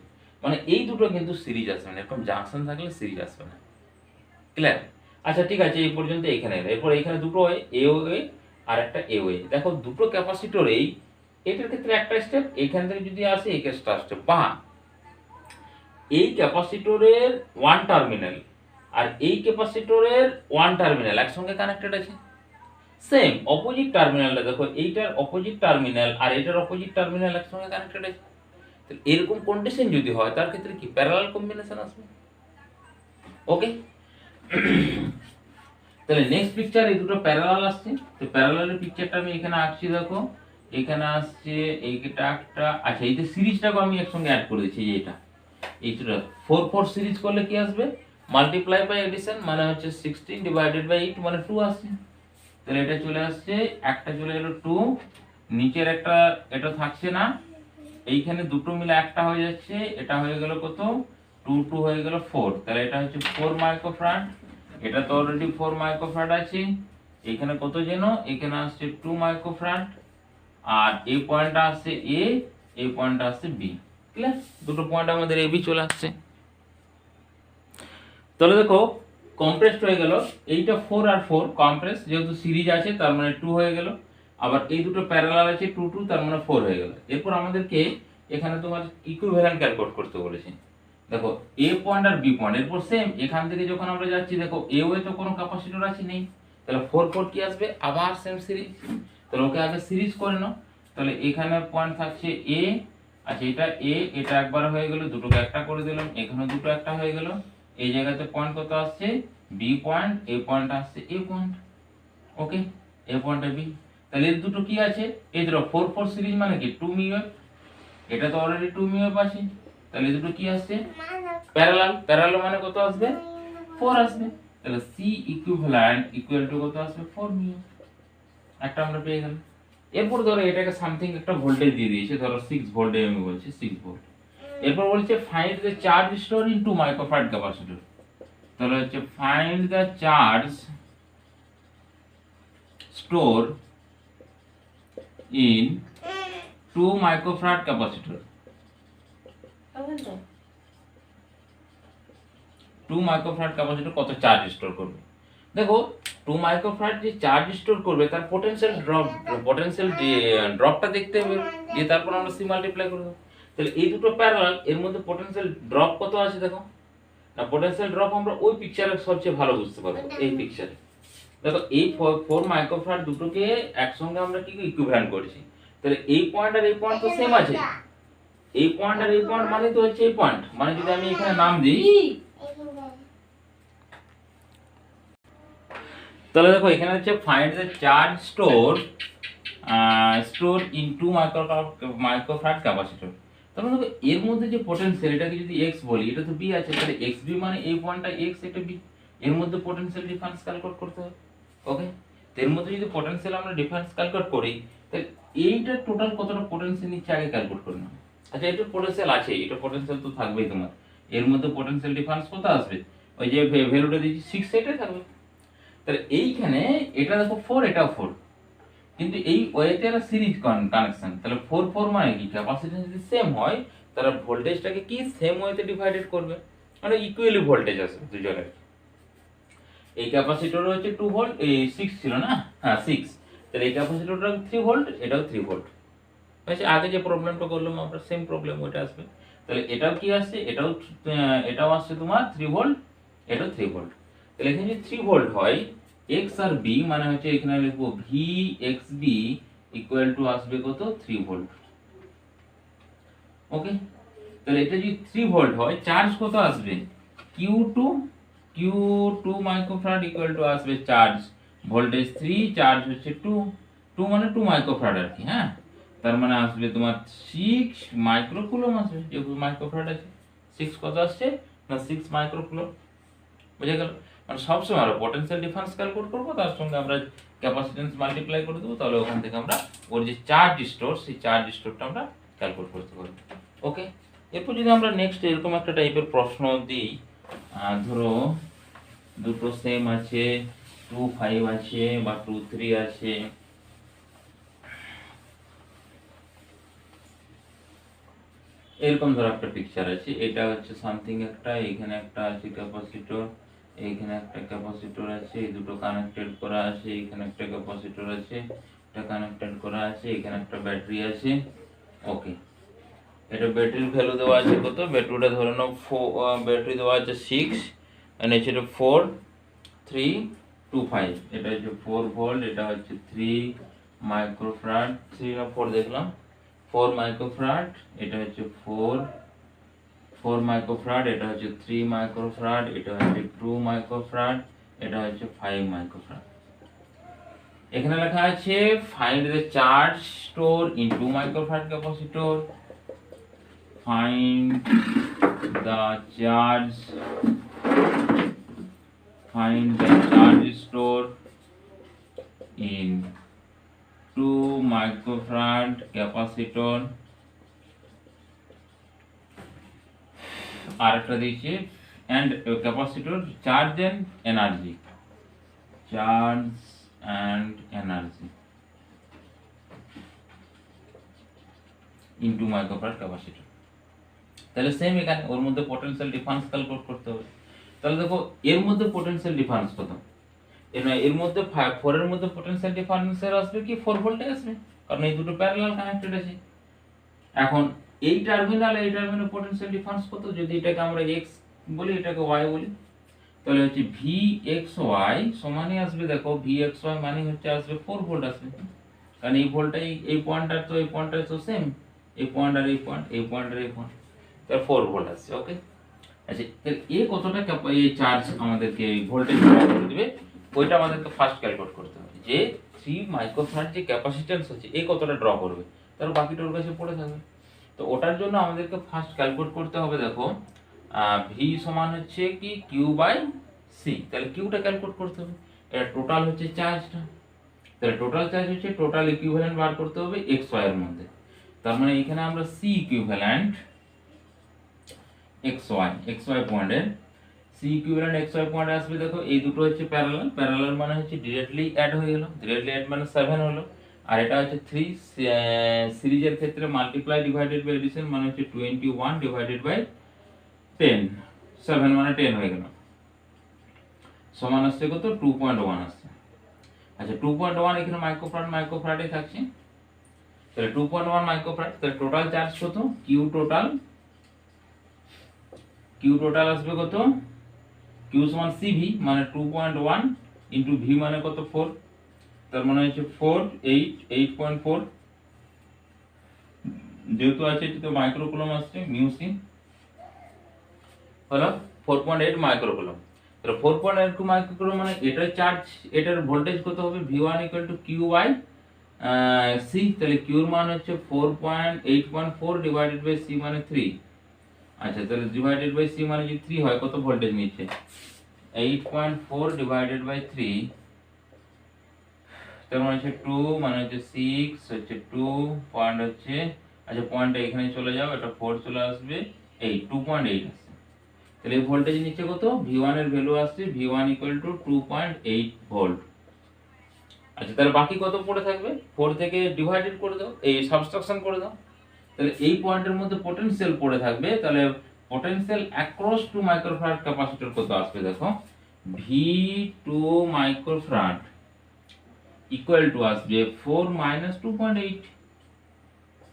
[SPEAKER 1] মানে এই দুটো কিন্তু সিরিজ আসবে না, এরকম জাংশন থাকলে সিরিজ আসবে না। ক্লিয়ার? আচ্ছা ঠিক আছে, এই পর্যন্ত এখানে এলো। এরপর এখানে দুটো এ ওয়ে আর একটা এ ওয়ে, দেখো দুটো ক্যাপাসিটর, এই এটার ক্ষেত্রে একটা স্টেপ, এখান থেকে যদি আসে এই কেসটা স্টেপ, বা এই ক্যাপাসিটরের ওয়ান টার্মিনাল আর এই ক্যাপাসিটরের ওয়ান টার্মিনাল একসঙ্গে কানেক্টেড আছে, সেম অপোজিট টার্মিনালটা দেখো, এইটার অপোজিট টার্মিনাল আর এটার অপোজিট টার্মিনাল একসঙ্গে কানেক্টেড আছে। তো এরকম কন্ডিশন যদি হয় তার ক্ষেত্রে কি প্যারালাল কম্বিনেশন আসবে। ওকে, তাহলে নেক্সট পিকচার, এই দুটো প্যারালাল আসছে, তো প্যারালালের পিকচারটা আমি এখানে আঁকছি, দেখো এখানে আসছে এইটা একটা, আচ্ছা এই যে সিরিজটাকে আমি একসঙ্গে অ্যাড করে দিচ্ছি, যে এইটা 4 4 সিরিজ করলে কি আসবে, মাল্টিপ্লাই বাই এডিশন, মানে হচ্ছে 16 ডিভাইডেড বাই 8 মানে 2 আসছে। তাহলে এটা চলে আসছে, একটা চলে এলো 2, নিচের একটা এটা থাকছে না, এইখানে দুটো মিলে একটা হয়ে যাচ্ছে, এটা হয়ে গেল কত, 2 2 হয়ে গেল 4, তাহলে এটা হচ্ছে 4 মাইক্রোফ্যারাড, এটা তো অলরেডি 4 মাইক্রোফ্যারাড আছে, এখানে কত যেন, এখানে আসছে 2 মাইক্রোফ্যারাড, আর এই পয়েন্টটা আসছে এ, এই পয়েন্টটা আসছে বি। ক্লিয়ার? দুটো পয়েন্ট আমাদের এবি চলে আসছে। তাহলে দেখো কম্প্রেসড হয়ে গেল, এইটা 4 আর 4 কম্প্রেস, যেহেতু সিরিজ আছে তার মানে 2 হয়ে গেল, আবার এই দুটো প্যারালাল আছে 2 2 তার মানে 4 হয়ে গেল। এরপর আমাদেরকে এখানে তোমার ইকুইভ্যালেন্ট ক্যালকুলেট করতে বলেছে, দেখো এ পয়েন্ট আর বি পয়েন্ট, এরপর সেম এখান থেকে যখন আমরা যাচ্ছি, দেখো এ ওয়ে তো কোনো ক্যাপাসিটর আছে নেই, তাহলে 4 4 কি আসবে, আবার সেম সিরিজ, তাহলে ওকে আগে সিরিজ করে নাও। তাহলে এখানে পয়েন্ট থাকছে এ, আচ্ছা এটা এ, এটা একবার হয়ে গেল, দুটোকে একটা করে দিলাম, এখানে দুটো একটা হয়ে গেল, এই জায়গাতে পয়েন্ট কত আসছে, বি পয়েন্ট, এই পয়েন্ট আসছে এ পয়েন্ট। ওকে, এ পয়েন্টে বি, তাহলে এর দুটো কি আছে, এই দুটো 4 4 সিরিজ মানে কি 2 মিউ, এটা তো অলরেডি 2 মিউ আছে, তাহলে এই দুটো কি আসছে, প্যারালাল, প্যারালাল মানে কত আসবে, 4 আসবে, তাহলে সি ইকুইভ্যালেন্ট ইকুয়াল টু কত আসবে, 4 মিউ, একটা আমরা পেয়ে গেলাম। এরপর ধরো এটাকে সামথিং একটা ভোল্টেজ দিয়ে দিয়েছে, ধরো 6 ভোল্টে আমি বলছি 6 ভোল্ট। এরপর বলছে find the charge store in 2 microfarad capacitor, তাহলে হচ্ছে find the charge store in 2 microfarad capacitor, 2 microfarad capacitor কত চার্জ স্টোর করবে। দেখো 2 মাইক্রোফ্যারাড যে চার্জ স্টোর করবে তার পোটেনশিয়াল ড্রপ, পোটেনশিয়াল যে ড্রপটা দেখতে হবে, দিয়ে তারপর আমরা সি মাল্টিপ্লাই করব। তাহলে এই দুটো প্যারালাল, এর মধ্যে পোটেনশিয়াল ড্রপ কত আছে দেখো না, পোটেনশিয়াল ড্রপ আমরা ওই পিকচারে সবচেয়ে ভালো বুঝতে পারবো, এই পিকচারে দেখো এই 4 মাইক্রোফ্যারাড দুটোকে একসঙ্গে আমরা কি ইকুইভ্যালেন্ট করেছি, তাহলে এই পয়েন্ট আর এই পয়েন্ট তো সেম আছে, এই পয়েন্ট আর এই পয়েন্ট মানে তো হচ্ছে এই পয়েন্ট, মানে যদি আমি এখানে নাম দিই, তাহলে দেখো এখানে হচ্ছে find the charge store in 2 microfarad capacitor. তাহলে দেখো এর মধ্যে যে পোটেনশিয়াল, এটাকে যদি x বলি, এটা তো b আছে, তাহলে xb মানে এই পয়েন্টটা x, এটা b, এর মধ্যে পোটেনশিয়াল ডিফারেন্স ক্যালকুলেট করতে হবে। ওকে, তো এর মধ্যে যদি পোটেনশিয়াল আমরা ডিফারেন্স ক্যালকুলেট করি, তাহলে এইটা টোটাল কতটা পোটেনশিয়াল নিচ্ছে আগে ক্যালকুলেট করে নাও। আচ্ছা এটা পোটেনশিয়াল আছে, এটা পোটেনশিয়াল তো থাকবেই তোমার, এর মধ্যে পোটেনশিয়াল ডিফারেন্স কত আসবে, ওই যে ভ্যালুটা দিয়েছি 6, এটাই থাকবে। তাহলে এইখানে এটা দেখো 4, এটাও 4, কিন্তু এই ওয়েতে একটা সিরিজ কানেকশন, তাহলে 4 4 মানে কি, ক্যাপাসিট্যান্স যদি সেম হয় তাহলে ভোল্টেজটাকে কি সেম ওয়েতে ডিভাইডেড করবে, মানে ইকুয়ালি ভোল্টেজ আসবে দুজনের। এই ক্যাপাসিটর হচ্ছে 2 ভোল্ট, এই 6 ছিল না, হ্যাঁ 6, তাহলে এই ক্যাপাসিটরটা 3 ভোল্ট, এটাও 3 ভোল্ট। আচ্ছা আগে যে প্রবলেমটা করলাম আমরা সেম প্রবলেম ওইটা আসবে, তাহলে এটাও কি আসছে, এটাও আসছে তোমার 3 ভোল্ট, এটাও 3 ভোল্ট। তাহলে এখানে যদি 3 ভোল্ট হয়, x আর b মানে হচ্ছে এখানে লিখবো v x b equal to আসবে কত, 3 ভোল্ট। ওকে, তাহলে এটা যদি 3 ভোল্ট হয়, চার্জ কত আসবে, q2 মাইক্রোফ্যারাড ইকুয়াল টু আসবে চার্জ, ভোল্টেজ 3, চার্জ হচ্ছে 2 মানে 2 মাইক্রোফ্যারাড আর কি, হ্যাঁ, তার মানে আসবে তোমার 6 মাইক্রোকুলম আসবে, যেহেতু মাইক্রোফ্যারাড আছে, 6 কত আসছে না, 6 মাইক্রোকুলম, বুঝে গেল। মানে সবসময় আমরা পোটেনশিয়াল ডিফারেন্স ক্যালকুলেট করবো, তার সঙ্গে আমরা ক্যাপাসিটেন্স মাল্টিপ্লাই করে দেবো, তাহলে ওখান থেকে আমরা ওর যে চার্জ স্টোর, সেই চার্জ স্টোরটা আমরা ক্যালকুলেট করতে পারবো। ওকে, এরপর যদি আমরা নেক্সট এরকম একটা টাইপের প্রশ্ন দিই, ধরো দুটো সেম আছে, 2 5 আছে বা 2 3 আছে, এরকম ধরো একটা পিকচার আছে, এটা হচ্ছে সামথিং একটা, এখানে একটা আছে ক্যাপাসিটর, এইখানে একটা ক্যাপাসিটর আছে, এই দুটো কানেক্টেড করা আছে, এখানে একটা ক্যাপাসিটর আছে, এটা কানেক্টেড করা আছে, এখানে একটা ব্যাটারি আছে। ওকে, এটা ব্যাটারির ভ্যালু দেওয়া আছে কত, ব্যাটারিটা ধরে নাও ব্যাটারি দেওয়া আছে 6 আর নিচে 4 3 2 5, এটা হচ্ছে 4 ভোল্ট, এটা হচ্ছে 3 মাইক্রোফ্যারাড, 3 না 4 দেখলাম, 4 মাইক্রোফ্যারাড, এটা হচ্ছে 4 মাইক্রোফ্যারাড, এটা হচ্ছে 3 মাইক্রোফ্যারাড, এটা হচ্ছে 2 মাইক্রোফ্যারাড, এটা হচ্ছে 5 মাইক্রোফ্যারাড। এখানে লেখা আছে find the charge store in 2 microfarad capacitor, find the charge store in 2 microfarad capacitor, আরেকটা দিয়েছে and capacitor charge and energy in 2 microfarad capacitor। তাহলে সেম এখানে ওর মধ্যে পোটেনশিয়াল ডিফারেন্স ক্যালকুলেট করতে হবে। তাহলে দেখো এর মধ্যে পোটেনশিয়াল ডিফারেন্স কত, এর মধ্যে 4 এর মধ্যে পোটেনশিয়াল ডিফারেন্স আসবে কি 4 ভোল্টে আসবে, কারণ এই দুটো প্যারালাল কানেক্টেড আছে। এখন এই টার্মিনাল এই টার্মিনাল পোটেনশিয়াল ডিফারেন্স কত, যদি এটাকে আমরা x বলি এটাকে y বলি, তাহলে হচ্ছে vxy সমানই আসবে, দেখো vxy মানে হচ্ছে আসবে 4 ভোল্ট আসবে, কারণ এই ভোল্টটাই এই পয়েন্টটা তো এই পয়েন্টটা তো সেম, এই পয়েন্ট আর এই পয়েন্ট, এই পয়েন্ট আর এই পয়েন্ট, তার 4 ভোল্ট আসছে। ওকে, আচ্ছা তাহলে এই কতটা এই চার্জ আমাদেরকে ভোল্টেজ করে দিবে, ওইটা আমাদেরকে ফার্স্ট ক্যালকুলেট করতে হবে, যে 3 মাইক্রোফ্যারাড যে ক্যাপাসিট্যান্স আছে এই কতটা ড্র করবে, তার বাকিটা ওর কাছে পড়ে থাকবে। তো ওটার জন্য আমাদেরকে ফার্স্ট ক্যালকুলেট করতে হবে, দেখো ভি সমান হচ্ছে কি কিউ বাই সি, তাহলে কিউটা ক্যালকুলেট করতে হবে, এটা টোটাল হচ্ছে চার্জটা, তাহলে টোটাল চার্জ হচ্ছে টোটাল ইকুইভ্যালেন্ট বার করতে হবে এক্স ওয়াই এর মধ্যে, তার মানে এখানে আমরা সি ইকুইভ্যালেন্ট এক্স ওয়াই পয়েন্টের C equivalent X Y point আসবে, দেখো এই দুটো হচ্ছে প্যারালাল, প্যারালাল মানে হচ্ছে ডিরেক্টলি অ্যাড হয়ে গেল, ডিরেক্টলি অ্যাড মানে 7 হলো, আর এটা হচ্ছে 3 সিরিজের ক্ষেত্রে মাল্টিপ্লাই ডিভাইডেড বাই এডিশন মানে হচ্ছে 21 ডিভাইডেড বাই 10, 7 মানে 10 হয়ে গেল, সমান আসছে কত 2.1 আসছে। আচ্ছা 2.1 এখানে মাইক্রোফ্যারাডে থাকছে, তাহলে 2.1 মাইক্রোফ্যারাড, তাহলে টোটাল চার্জ কত, কিউ টোটাল আসবে কত, কিউ সমান সিভি মানে 2.1 ইনটু ভি মানে কত 4, তার মানে হচ্ছে 8.4, যেহেতু আছে এটা তো মাইক্রোকুলম আসছে মিউ সি হলো 4.8 মাইক্রোকুলম, তাহলে 4.8 মাইক্রোকুলম মানে এটার চার্জ, এটার ভোল্টেজ কত হবে v1 q বাই সি, তাহলে q এর মান হচ্ছে 8.4 ডিভাইডেড বাই সি মানে 3, আচ্ছা তাহলে ডিভাইডেড বাই সি মানে যদি 3 হয় কত ভোল্টেজ নিচ্ছে 8.4 ডিভাইডেড বাই 3, তার মানে হচ্ছে 2 মানে হচ্ছে 6 হচ্ছে 2 পয়েন্ট হচ্ছে, আচ্ছা পয়েন্টটা এখানে চলে যাও, এটা 4 চলে আসবে 8, 2.8 আসছে, তাহলে এই ভোল্টেজ নিচে কত v1 এর ভ্যালু আসছে v1 2.8 ভোল্ট। আচ্ছা তাহলে বাকি কত পড়ে থাকবে, 4 থেকে ডিভাইডেড করে দাও, এই সাবট্রাকশন করে দাও, তাহলে এই পয়েন্টের মধ্যে পোটেনশিয়াল পড়ে থাকবে, তাহলে পোটেনশিয়াল অ্যাক্রস 2 মাইক্রোফ্যারাড ক্যাপাসিটর কত আসবে, দেখো v2 মাইক্রোফ্যারাড ইকুয়াল টু আসবে 4 2.8।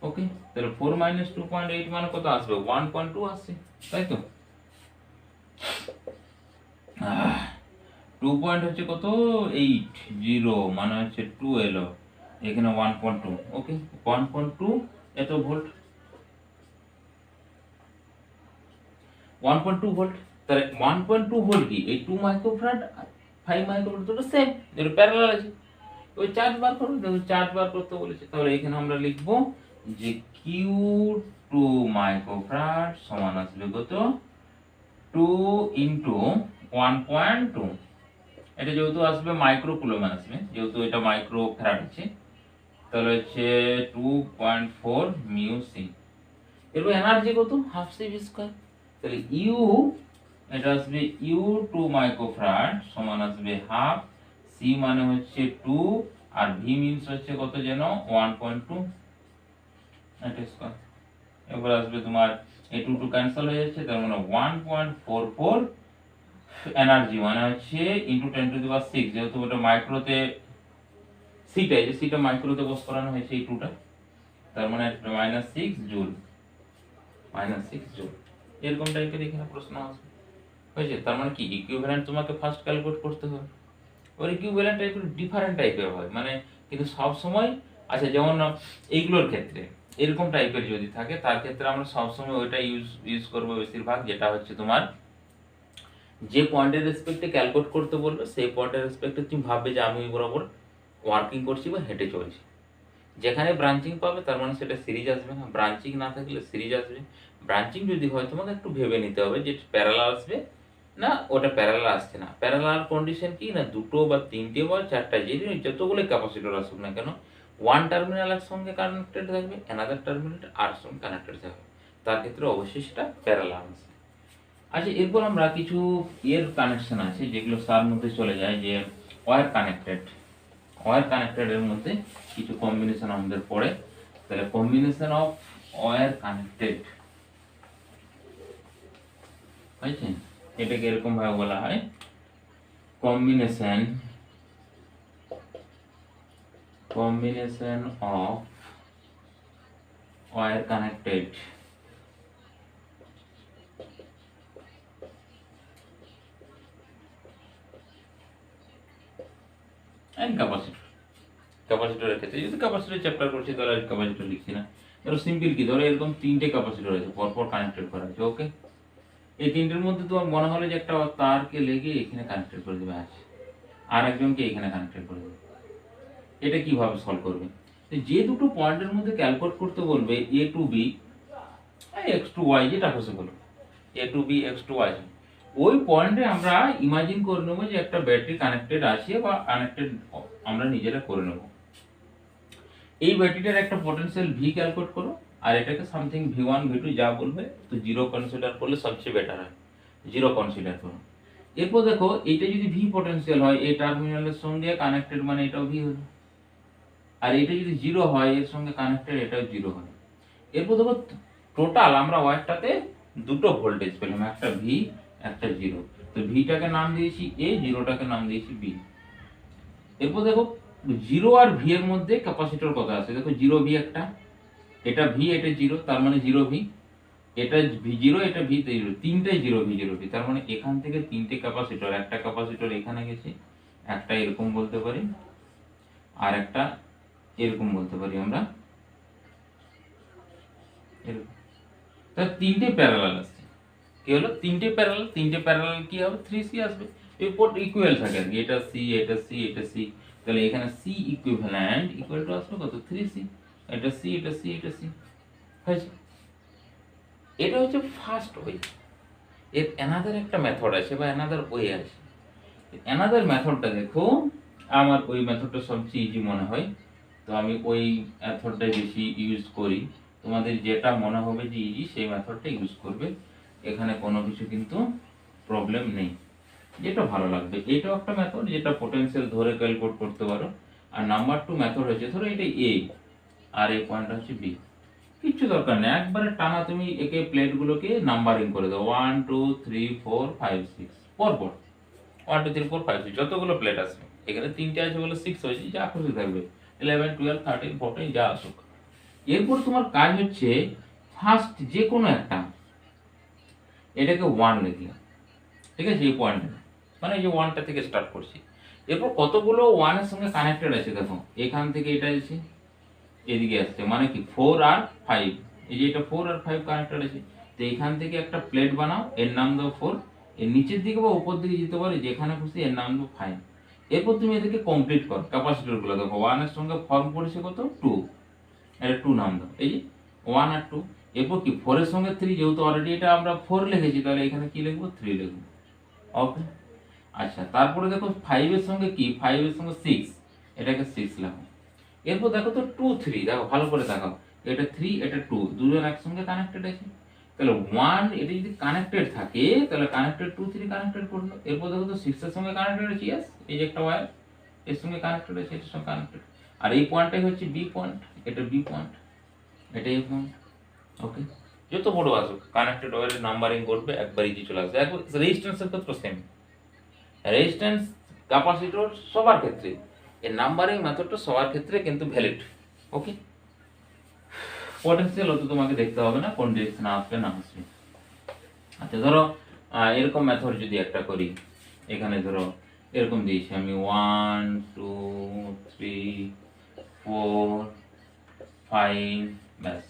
[SPEAKER 1] ওকে, তাহলে 4 2.8 মানে কত আসবে 1.2 আসছে, তাই তো 2 পয়েন্ট হচ্ছে কত 80 মানে হচ্ছে 2 এলো, এখানে 1.2, ওকে 1.2 এত ভোল্ট, 1.2 ভোল্ট, তাহলে 1.2 ভোল্ট কি এই 2 মাইক্রোফ্যারাড 5 মাইক্রোফ্যারাড দুটো সেম, এর প্যারালাল আছে, ওই চার্জ বার করো, দেখো চার্জ বার করতে বলেছে, তাহলে এখানে আমরা লিখব যে Q2 মাইক্রোফ্যারাড সমান আসবে কত 2 ইনটু 1.2, এটা যেহেতু আসবে মাইক্রো কুলম্বে আসবে, যেহেতু এটা মাইক্রো ফ্যারাড আছে, তাহলে হচ্ছে 2.4 মিউ সি। এরপর এনার্জি কত, হাফ সি ভি স্কয়ার, তাহলে ইউ এটা আসবে ইউ 2 মাইক্রোফ্যারাড সমান আসবে হাফ সি মানে হচ্ছে 2 আর ভি মিনস হচ্ছে কত যেন 1.2 এটা স্কয়ার। এবার আসবে তোমার এই 2 2 ক্যান্সেল হয়ে যাচ্ছে, তার মানে 1.44 এনার্জি মানে হচ্ছে ইনটু 10 টু দি পাওয়ার 6, যেহেতু ওটা মাইক্রোতে সিটা, এই যে সিটা মাইক্রোতে বস করানো হয়েছে এই 2টা, তার মানে -6 জুল, -6 জুল। এরকম টাইপের এখানে প্রশ্ন আসবে, বুঝছে? তার মানে কি ইকুইভ্যালেন্ট তোমাকে ফার্স্ট ক্যালকুলেট করতে হবে। ওর ইকুইভ্যালেন্ট টাইপের ডিফারেন্ট টাইপের হয়, মানে কিন্তু সব সময়, আচ্ছা যেমন এইগুলোর ক্ষেত্রে এরকম টাইপের যদি থাকে তার ক্ষেত্রে আমরা সব সময় ওইটা ইউজ করব বেশিরভাগ, যেটা হচ্ছে তোমার যে পয়েন্টের রেসপেক্টে ক্যালকুলেট করতে বলবে সেই পয়েন্টের রেসপেক্টে তুমি ভাববে যে আমি বরাবর ওয়ার্কিং করছি বা হেঁটে চলছি। যেখানে ব্রাঞ্চিং পাবে তার মানে সেটা সিরিজ আসবে না, ব্রাঞ্চিং না থাকলে সিরিজ আসবে। ব্রাঞ্চিং যদি হয় তোমাকে একটু ভেবে নিতে হবে যে প্যারালাল আসবে না ওটা প্যারালাল আসছে না। প্যারালাল কন্ডিশন কি না, দুটো বা তিনটে বা চারটা যতগুলো ক্যাপাসিটর আসুক না কেন, ওয়ান টার্মিনাল এর সঙ্গে কানেক্টেড থাকবে, অ্যানাদার টার্মিনাল আর সঙ্গে কানেক্টেড থাকবে, তার ক্ষেত্রে অবশ্যই সেটা প্যারালাল আসবে। আচ্ছা এরপর আমরা কিছু এর কানেকশন আছে যেগুলো তার মধ্যে চলে যায়, যে ওয়্যার কানেক্টেড। ওয়্যার কানেক্টেড এর মধ্যে কিছু কম্বিনেশন আমাদের পড়ে, তাহলে কম্বিনেশন অফ ওয়্যার কানেক্টেড হয়েছে, এটাকে এরকম ভাবে বলা হয় combination of wire connected and capacitor. ক্যাপাসিটরের ক্ষেত্রে যদি ক্যাপাসিটর চ্যাপ্টার করছি তাহলে ক্যাপাসিটর লিখছি না, ধরো সিম্পল কি, ধরো এরকম তিনটে ক্যাপাসিটর আছে পরপর কানেক্টেড করা আছে, ওকে। এই তিনটের মধ্যে তোমার মনে হলো যে একটা তারকে লেগে এখানে কানেক্টেড করে দেবে, আছে আর একজনকে এখানে কানেক্টেড করে দেবে, এটা কিভাবে সলভ করবে? যে দুটো পয়েন্টের মধ্যে ক্যালকুলেট করতে বলবে a to b x to y, যেটা খুশি বলো a to b x to y, ওই পয়েন্টে আমরা ইমাজিন করে নেবো যে একটা ব্যাটারি কানেক্টেড আছে বা কানেক্টেড আমরা নিজেরা করে নেব। এই ব্যাটারিটার একটা পটেনশিয়াল ভি ক্যালকুলেট করো আর এটাকে সামথিং ভি1 ভি2 যা বলবে তো জিরো কনসিডার করলে সবচেয়ে বেটার হয়, জিরো কনসিডার করো। এরপর দেখো এটা যদি ভি পটেনশিয়াল হয় এই টার্মিনালের সঙ্গে কানেক্টেড মানে এটাও ভি হলো, আর এটা যদি জিরো হয় এর সঙ্গে কানেক্টেড এটাও জিরো হয়। এরপর দেখো টোটাল আমরা ওয়্যারটাতে দুটো ভোল্টেজ পেলাম, একটা ভি একটা জিরো, তো ভিটাকে নাম দিয়েছি এ, জিরোটাকে নাম দিয়েছি বি। এরপর দেখো জিরো আর ভি এর মধ্যে ক্যাপাসিটর কত আছে, দেখো জিরো ভি একটা, এটা ভি এটা জিরো, তার মানে জিরো ভি, এটা ভি জিরো এটা ভি জিরো, তিনটাই জিরো ভি জিরো ভি, তার মানে এখান থেকে তিনটে ক্যাপাসিটর, একটা ক্যাপাসিটর এখানে গেছে, একটা এরকম বলতে পারি আর একটা এরকম বলতে পারি আমরা, এরকম, তার তিনটে প্যারালাল আসছে। কি হলো তিনটে প্যারালাল কি হবে 3C আসবে, এরপর ইকুয়াল থাকে আর কি, এটা সি এটা সি এটা সি, তাহলে এখানে সি ইকুইভ্যালেন্ট ইকুয়াল টু আসবে কত 3C, এটা সি এটা সি এটা সি হয়েছে। এটা হচ্ছে ফার্স্ট ওয়ে। এর অ্যানাদার একটা মেথড আছে বা অ্যানাদার ওয়ে আছে, অ্যানাদার মেথডটা দেখো, আমার ওই মেথডটা সবচেয়ে ইজি মনে হয়, তো আমি ওই মেথডটাই বেশি ইউজ করি, তোমাদের যেটা মনে হবে যে ইজি সেই মেথডটা ইউজ করবে, এখানে কোনো কিছু কিন্তু প্রবলেম নেই, যেটা ভালো লাগবে। এটাও একটা মেথড যেটা পোটেনশিয়াল ধরে ক্যালকুলেট করতে পারো। আর নাম্বার 2 মেথড হচ্ছে ধরো এটা এ আর এই পয়েন্টটা হচ্ছে বি, কিচ্ছু দরকার নেই, একবারে টানা তুমি একে প্লেটগুলোকে নাম্বারিং করে দাও 1 2 3 4 5 6 পরপর 1 2 3 4 5 6 যতগুলো প্লেট আসবে, এখানে তিনটে আছে বলে 6 হয়েছে, যা খুশি থাকবে 11 12 13 14 যা আসুক। এরপর তোমার কাজ হচ্ছে ফার্স্ট যে কোনো একটা এটাকে 1 লিখলে, ঠিক আছে, এই পয়েন্টে মানে এই যে 1টা থেকে স্টার্ট করছি, এরপর কতগুলো 1 এর সঙ্গে কানেক্টেড আছে দেখো, এখান থেকে এটা আছে এদিকে আসছে মানে কি 4 আর 5, এই যে এটা 4 আর 5 কানেক্টেড আছে, তো এখান থেকে একটা প্লেট বানাও, এর নাম দাও 4, এর নিচের দিকে বা উপর দিকে যেতে পারে যেখানে খুশি, এর নাম দাও 5। এরপর তুমি এদেরকে কমপ্লিট করো, ক্যাপাসিটর গুলো দেখো 1 এর সঙ্গে ফর্ম করেছে কত 2, এটা 2 নাম দাও, এই যে 1 আর 2। এরপর কি 4 এর সঙ্গে 3, যেহেতু অলরেডি এটা আমরা 4 লিখেছি তাহলে এখানে কি লিখবো 3 লিখবো, ওকে। আচ্ছা, তারপরে দেখো 5 এর সঙ্গে কি, 5 এর সঙ্গে 6, এটাকে 6 লেখো। এরপর দেখো তো 2 3, দেখো ভালো করে দেখাও, এটা 3 এটা 2, দুজন একসঙ্গে কানেক্টেড আছে। তাহলে 1 এটা যদি কানেক্টেড থাকে তাহলে কানেক্টেড 2 3 কানেক্টেড করলো। এরপর দেখো তো 6 এর সঙ্গে কানেক্টেড আছে, यस, এই যে একটা ওয়্যার এর সঙ্গে কানেক্টেড আছে, এটার সঙ্গে কানেক্টেড। আর এই পয়েন্টটাই হচ্ছে বি পয়েন্ট, এটা বি পয়েন্ট, এটা এ পয়েন্ট। ওকে, যত বড় আসুক কানেক্টেড ওয়্যারের নাম্বারিং করবে একবার ইজি চলে আসবে। একবার রেজিস্ট্যান্সের ক্ষেত্রে সেম, রেজিস্ট্যান্স ক্যাপাসিটর সবার ক্ষেত্রে, এই নাম্বারিং মেথডটা সবার ক্ষেত্রে কিন্তু ভ্যালিড। ওকে, পটেনশিয়াল তো তোমাকে দেখতে হবে না কোন ডিরেকশনে আসবে না আসবে। আচ্ছা ধরো এরকম মেথড যদি একটা করি, এখানে ধরো এরকম দিয়েছি আমি 1 2 3 4 5, ব্যাস,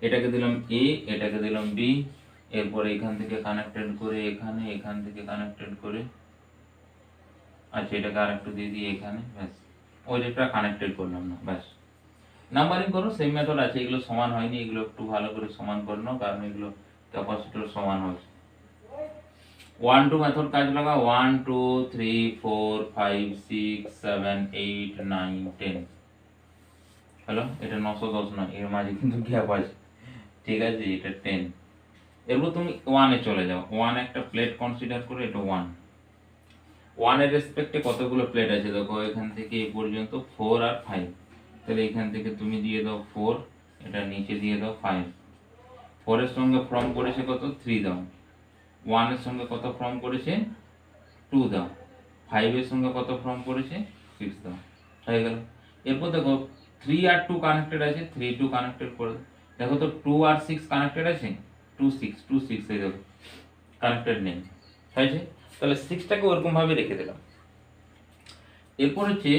[SPEAKER 1] এটাকে দিলাম এ, এটাকে দিলাম বি, এরপরে এখান থেকে কানেক্টেড করে এখানে, এখান থেকে কানেক্টেড করে, আচ্ছা এটাকে আর একটু দিয়ে দিই এখানে, ব্যাস, ওই যেটা কানেক্টেড করলাম না, ব্যাস। নাম্বারিং করো, সেম মেথড আছে, এগুলো সমান হয়নি, এগুলো একটু ভালো করে সমান করে নাও, কারণ এগুলো ক্যাপাসিটর সমান হয়েছে। 1 2 মেথড কাজ লাগা, 1 2 3 4 5 6 7 8 9 10। হ্যালো, এটা 910 নয়, এর মাঝে কিন্তু গ্যাপ আছে, ঠিক আছে, এটা 10। এরপর তুমি 1 এ চলে যাও, 1 একটা প্লেট কনসিডার করে, এটা 1 এর রেসপেক্টে কতগুলো প্লেট আছে দেখো, এখান থেকে এই পর্যন্ত 4 আর 5, তাহলে এখান থেকে তুমি দিয়ে দাও 4, এটা নিচে দিয়ে দাও 5। 4 এর সঙ্গে ফর্ম করেছে কত, 3 দাও। 1 এর সঙ্গে কত ফর্ম করেছে, 2 দাও। 5 এর সঙ্গে কত ফর্ম করেছে, 6 দাও, হয়ে গেল। এরপর দেখো 3 আর 2 কানেক্টেড আছে, 3 2 কানেক্টেড করে দাও। দেখো তো 2 আর 6 কানেক্টেড আছে, 2 6 2 6, এই দেখো কানেক্টেড নেই, হয়েছে। তাহলে 6টাকে ওরকম ভাবে রেখে দিলাম। এরপর হচ্ছে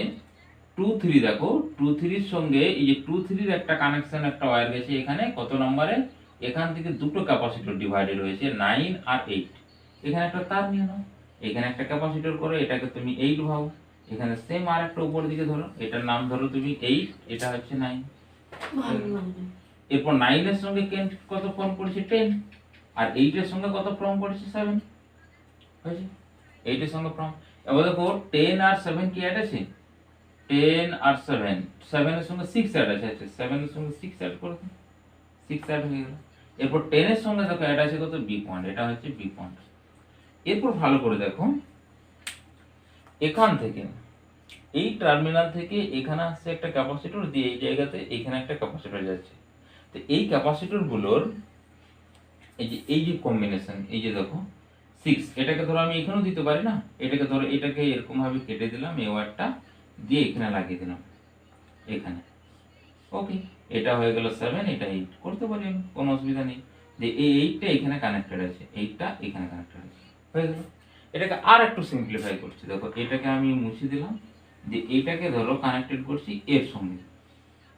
[SPEAKER 1] 2 3, দেখো 2 3 এর সঙ্গে এই যে 2 3 এর একটা কানেকশন, একটা ওয়্যার গেছে এখানে কত নম্বরে, এখান থেকে দুটো ক্যাপাসিটর ডিভাইডেড হয়েছে 9 আর 8। এখানে একটা তার নিয়ে নাও, এখানে একটা ক্যাপাসিটর করো, এটাকে তুমি 8 ভাবো, এখানে সেম আর একটা উপর দিকে ধরো, এটার নাম ধরো তুমি 8, এটা হচ্ছে 9। এরপর 9 এর সঙ্গে কত ফর্ম করেছে, 10, আর 8 এর সঙ্গে কত ফর্ম করেছে, 7, হয়েছে। 8 এর সঙ্গে ফর্ম, এবার দেখো 10 আর 7 কি অ্যাড আছে, 10 আর 7, 7 এর সঙ্গে 6 অ্যাড আছে, আচ্ছা 7 এর সঙ্গে 6 অ্যাড করে দাও, 6 অ্যাড হয়ে গেল। এরপর 10 এর সঙ্গে দেখো অ্যাড আছে কত, বি পয়েন্ট, এটা হচ্ছে বি পয়েন্ট। এরপর ভালো করে দেখো, এখান থেকে এই টার্মিনাল থেকে এখানে আসছে একটা ক্যাপাসিটর, দিয়ে এই জায়গাতে এখানে একটা ক্যাপাসিটর যাচ্ছে। তো এই ক্যাপাসিটর গুলোর এই যে কম্বিনেশন, এই যে দেখো 6, এটাকে ধরো আমি এখানেও দিতে পারি না, এটাকে ধরো এটাকে এরকম ভাবে কেটে দিলাম, এই ওয়্যারটা দিয়ে এখানে লাগিয়ে দিলাম এখানে। ওকে, এটা হয়ে গেল 7, এটা 8 করতে পারি আমি, কোনো অসুবিধা নেই। যে এই 8টা এখানে কানেক্টেড আছে, 8টা এখানে কানেক্টেড আছে, হয়ে গেল। এটাকে আর একটু সিম্পলিফাই করছি, দেখো এটাকে আমি মুছে দিলাম, যে এইটাকে ধরো কানেক্টেড করছি এর সঙ্গে,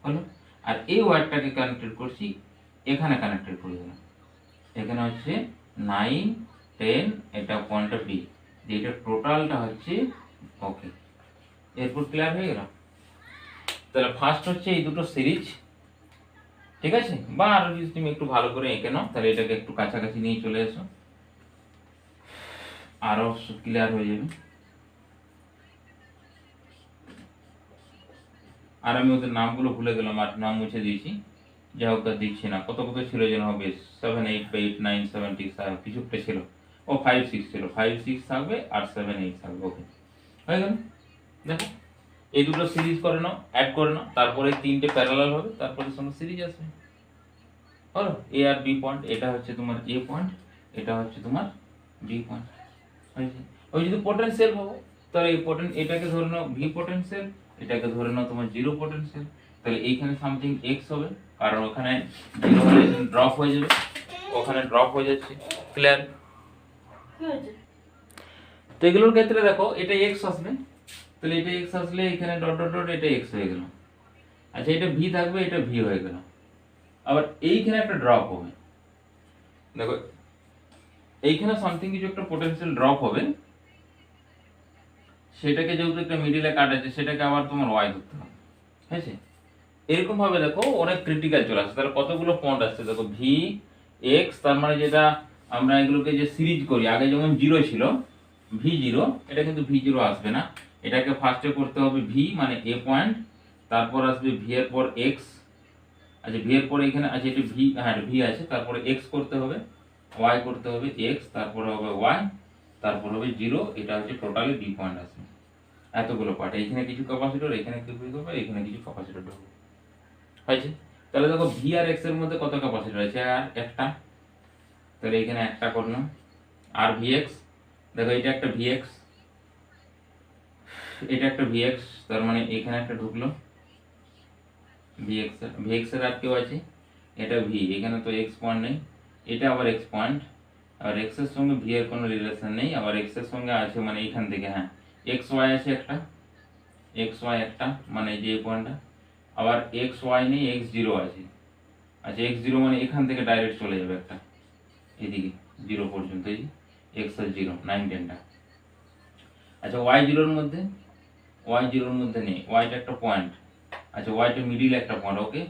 [SPEAKER 1] হলো, আর এই ওয়্যারটাকে কানেক্টেড করছি এখানে, কানেক্টেড করে দিলাম, এখানে হচ্ছে 9 10, এটা পয়েন্ট বি, যে এটা টোটালটা হচ্ছে। ওকে, এরপর ক্লিয়ার হয়ে গেল। তাহলে ফার্স্ট হচ্ছে এই দুটো সিরিজ, ঠিক আছে, বা আরো যদি তুমি একটু ভালো করে এঁকে নাও, তাহলে এটাকে একটু কাছাকাছি নিয়ে চলে এসো, আরো ক্লিয়ার হয়ে যাবে। আর আমি ওদের নামগুলো ভুলে গেলাম, আর নাম মুছে দিয়েছি, যাই হোক দিচ্ছি না, কত কত ছিল যেন হবে, 7 8 বা 8 9 7 কিছু একটা ছিল, ও 5 6 ছিল, 5 6 থাকবে আর 7 8 থাকবে। ওকে, হয়ে গেল। দেখো এই দুটো সিরিজ করে নাও, অ্যাড করে নাও, তারপরে তিনটে প্যারালাল হবে, তারপরে সঙ্গে সিরিজ আসবে, হলো। এ আর বি পয়েন্ট, এটা হচ্ছে তোমার এ পয়েন্ট, এটা হচ্ছে তোমার বি পয়েন্ট, হয়েছে। ওই যদি পটেনশিয়াল পাবো, তাহলে এই এটাকে ধরে নাও ভি পটেনশিয়াল, এটাকে ধরে নাও তোমার জিরো পটেনশিয়াল, তাহলে এইখানে সামথিং এক্স হবে, কারণ ওখানে জিরো হলে ড্রপ হয়ে যাবে, ওখানে ড্রপ হয়ে যাচ্ছে, ক্লিয়ার। তো এগুলোর ক্ষেত্রে দেখো এটা এক্স আসবে, তাহলে এটা এক্স আসলে এখানে ডট ডট ডট, এটা এক্স হয়ে গেল। আচ্ছা এটা ভি থাকবে, এটা ভি হয়ে গেল। আবার এইখানে একটা ড্রপ হবে, দেখো এইখানে সামথিং কিছু একটা পটেনশিয়াল ড্রপ হবে, সেটাকে যেহেতু একটা মিডিলে কাট আছে, সেটাকে আবার তোমার ওয়াই ধরতে হবে, হয়েছে। এরকম ভাবে দেখো অনেক ক্রিটিক্যাল চলে আসছে, তাহলে কতগুলো পয়েন্ট আসছে দেখো, ভি এক্স, তার মানে যেটা আমরা এগুলোকে যে সিরিজ করি, আগে যেমন জিরো ছিল, ভি জিরো, এটা কিন্তু ভি জিরো আসবে না, এটাকে ফার্স্টে করতে হবে ভি মানে এ পয়েন্ট, তারপর আসবে ভি এর পর এক্স। আচ্ছা ভি এর পরে এখানে আছে এটা ভি, হ্যাঁ ভি আছে, তারপরে এক্স করতে হবে, ওয়াই করতে হবে এক্স, তারপরে হবে ওয়াই, তারপর হবে জিরো। এটা হচ্ছে টোটালি বি পয়েন্ট আসবে। এতগুলো পার্ট, এখানে কিছু ক্যাপাসিটর, এখানে কিছু ঢুকবে, এখানে কিছু ক্যাপাসিটর ঢুকবে, হয়েছে। তাহলে দেখো ভি আর এক্স এর মধ্যে কত ক্যাপাসিটর আছে? আর একটা, তাহলে এখানে একটা করলাম। আর ভি এক্স, দেখো এটা একটা ভি এক্স, এটা একটা ভি এক্স, তার মানে এখানে একটা ঢুকলো ভি এক্স এর আর কেউ আছে, এটা ভি, এখানে তো এক্স পয়েন্ট নেই, এটা আবার এক্স পয়েন্ট, আর এক্স এর সঙ্গে ভি এর কোনো রিলেশন নেই, আবার এক্স এর সঙ্গে আছে মানে এইখান থেকে, হ্যাঁ এক্স ওয়াই আছে একটা, এক্স ওয়াই একটা মানে এই যে এই পয়েন্টটা, আবার এক্স ওয়াই নেই, এক্স জিরো আছে। আচ্ছা এক্স জিরো মানে এখান থেকে ডাইরেক্ট চলে যাবে একটা এদিকে জিরো পর্যন্ত, এই এক্স আর জিরো 9-10টা। আচ্ছা ওয়াই জিরোর মধ্যে, ওয়াই জিরোর মধ্যে নেই, ওয়াইটা একটা পয়েন্ট, আচ্ছা ওয়াইটা মিডিল একটা পয়েন্ট, ওকে।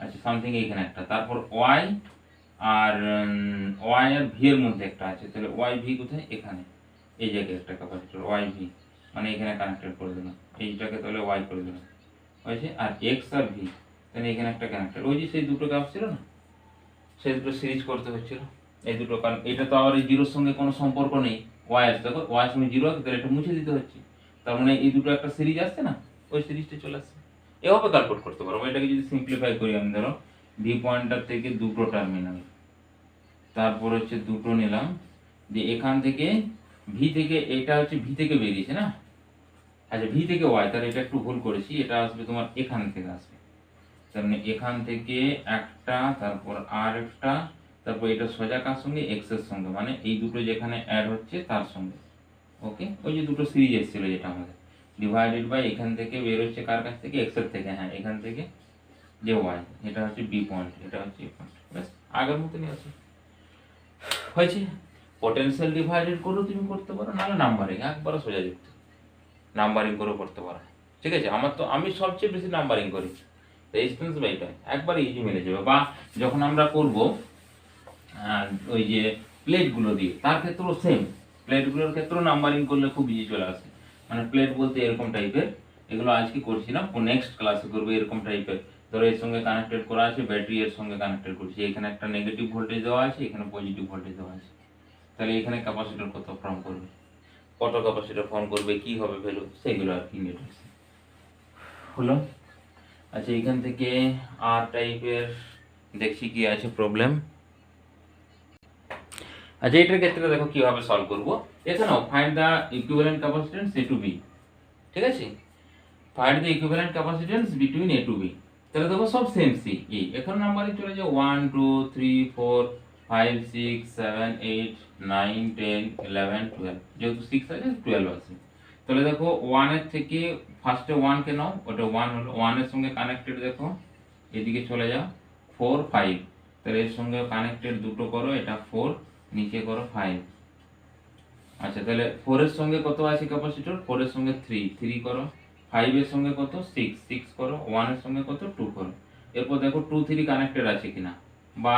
[SPEAKER 1] আচ্ছা সামথিং এইখানে একটা, তারপর ওয়াই আর ওয়াই আর ভি এর মধ্যে একটা আছে, তাহলে ওয়াই ভি কোথায়? এখানে এই জায়গায় একটা ক্যাপাসিটর ওয়াই ভি, মানে এখানে কানেক্টেড করে দিলাম, এইটাকে তাহলে ওয়াই করে দিলাম, হয়েছে। আর এক্স আর ভি, তাহলে এখানে একটা কানেক্টেড, ওই যে সেই দুটো গ্যাপ ছিল না, সেই দুটো সিরিজ করতে হচ্ছিল এই দুটো, কারণ এটা তো আবার এই জিরোর সঙ্গে কোনো সম্পর্ক নেই, ওয়াই আছে দেখো, ওয়াই সঙ্গে জিরো আছে, তাহলে এটা মুছে দিতে হচ্ছে, তার মানে এই দুটো একটা সিরিজ আসছে না, ওই সিরিজটা চলে আসছে। এভাবে ক্যালকুলেট করতে পারবো। এটাকে যদি সিম্পলিফাই করি আমি, ধরো ভি পয়েন্টটার থেকে দুটো টার্মিনাল, তারপর হচ্ছে দুটো নিলাম, যে এখান থেকে ভি থেকে, এটা হচ্ছে ভি থেকে বেরিয়েছে না, আচ্ছা ভি থেকে ওয়াই, তাহলে এটা একটু ভুল করেছি, এটা আসবে তোমার এখান থেকে আসবে, তার মানে এখান থেকে একটা, তারপর আর একটা, তারপর এটা সোজা কার সঙ্গে? এক্স এর সঙ্গে, মানে এই দুটো যেখানে অ্যাড হচ্ছে তার সঙ্গে, ওকে। ওই যে দুটো সিরিজ এসেছিল যেটা আমাদের, ডিভাইডেড বাই এখান থেকে বের হচ্ছে কার কাছ থেকে? এক্স এর থেকে, হ্যাঁ এখান থেকে যে ওয়াই, এটা হচ্ছে বি পয়েন্ট, এটা হচ্ছে এ পয়েন্ট, ব্যাস আগের মতনই আছে, হয়েছে। পটেনশিয়াল ডিভাইডেড করেও তুমি করতে পারো, নাহলে নাম্বারিং, একবারও সোজা যুক্ত নাম্বারিং করেও করতে পারো, ঠিক আছে। আমার তো, আমি সবচেয়ে বেশি নাম্বারিং করি, রেজিস্ট্যান্স বাই টাইম একবারে ইজি মিলে যাবে। বা যখন আমরা করব ওই যে প্লেটগুলো দিয়ে, তার ক্ষেত্রেও সেম, প্লেটগুলোর ক্ষেত্রেও নাম্বারিং করলে খুব ইজি চলে আসে। মানে প্লেট বলতে এরকম টাইপের, এগুলো আজকে করছি না, নেক্সট ক্লাসে করবো এরকম টাইপের। ধরো এর সঙ্গে কানেক্টেড করা আছে, ব্যাটারি এর সঙ্গে কানেক্টেড করছি, এখানে একটা নেগেটিভ ভোল্টেজ দেওয়া আছে, এখানে পজিটিভ ভোল্টেজ দেওয়া আছে, তাহলে এখানে ক্যাপাসিটর কত ফর্ম করবে, কত ক্যাপাসিটর ফর্ম করবে, কি হবে ভ্যালু, সেগুলো আর কি নেটওয়ার্ক হলো। আচ্ছা এখান থেকে আর টাইপের দেখছি কি আছে প্রবলেম। আচ্ছা এটার ক্ষেত্রে দেখো কিভাবে সলভ করব। এখানেও find the equivalent capacitance A to B, ঠিক আছে, find the equivalent capacitance between A to B. তাহলে দেখো সব সেম সি ই, এখন নাম্বারে চলে যাও 1 2 3 4 5 6 7 8 9 10 11 12, যেহেতু 6 আছে 12 আছে। তাহলে দেখো 1 এর থেকে ফার্স্টে 1 কে নাও, ওটা 1 হলো, 1 এর সঙ্গে কানেক্টেড দেখো এদিকে চলে যাও 4 5, তাহলে এর সঙ্গে কানেক্টেড দুটো করো, এটা 4 নিচে করো 5। আচ্ছা তাহলে 4 এর সঙ্গে কত আছে ক্যাপাসিটর? 4 এর সঙ্গে 3 3 করো, 5 এর সঙ্গে কত? 6 6 করো, 1 এর সঙ্গে কত? 2 করো। এরপর দেখো 2 3 কানেক্টেড আছে কিনা, বা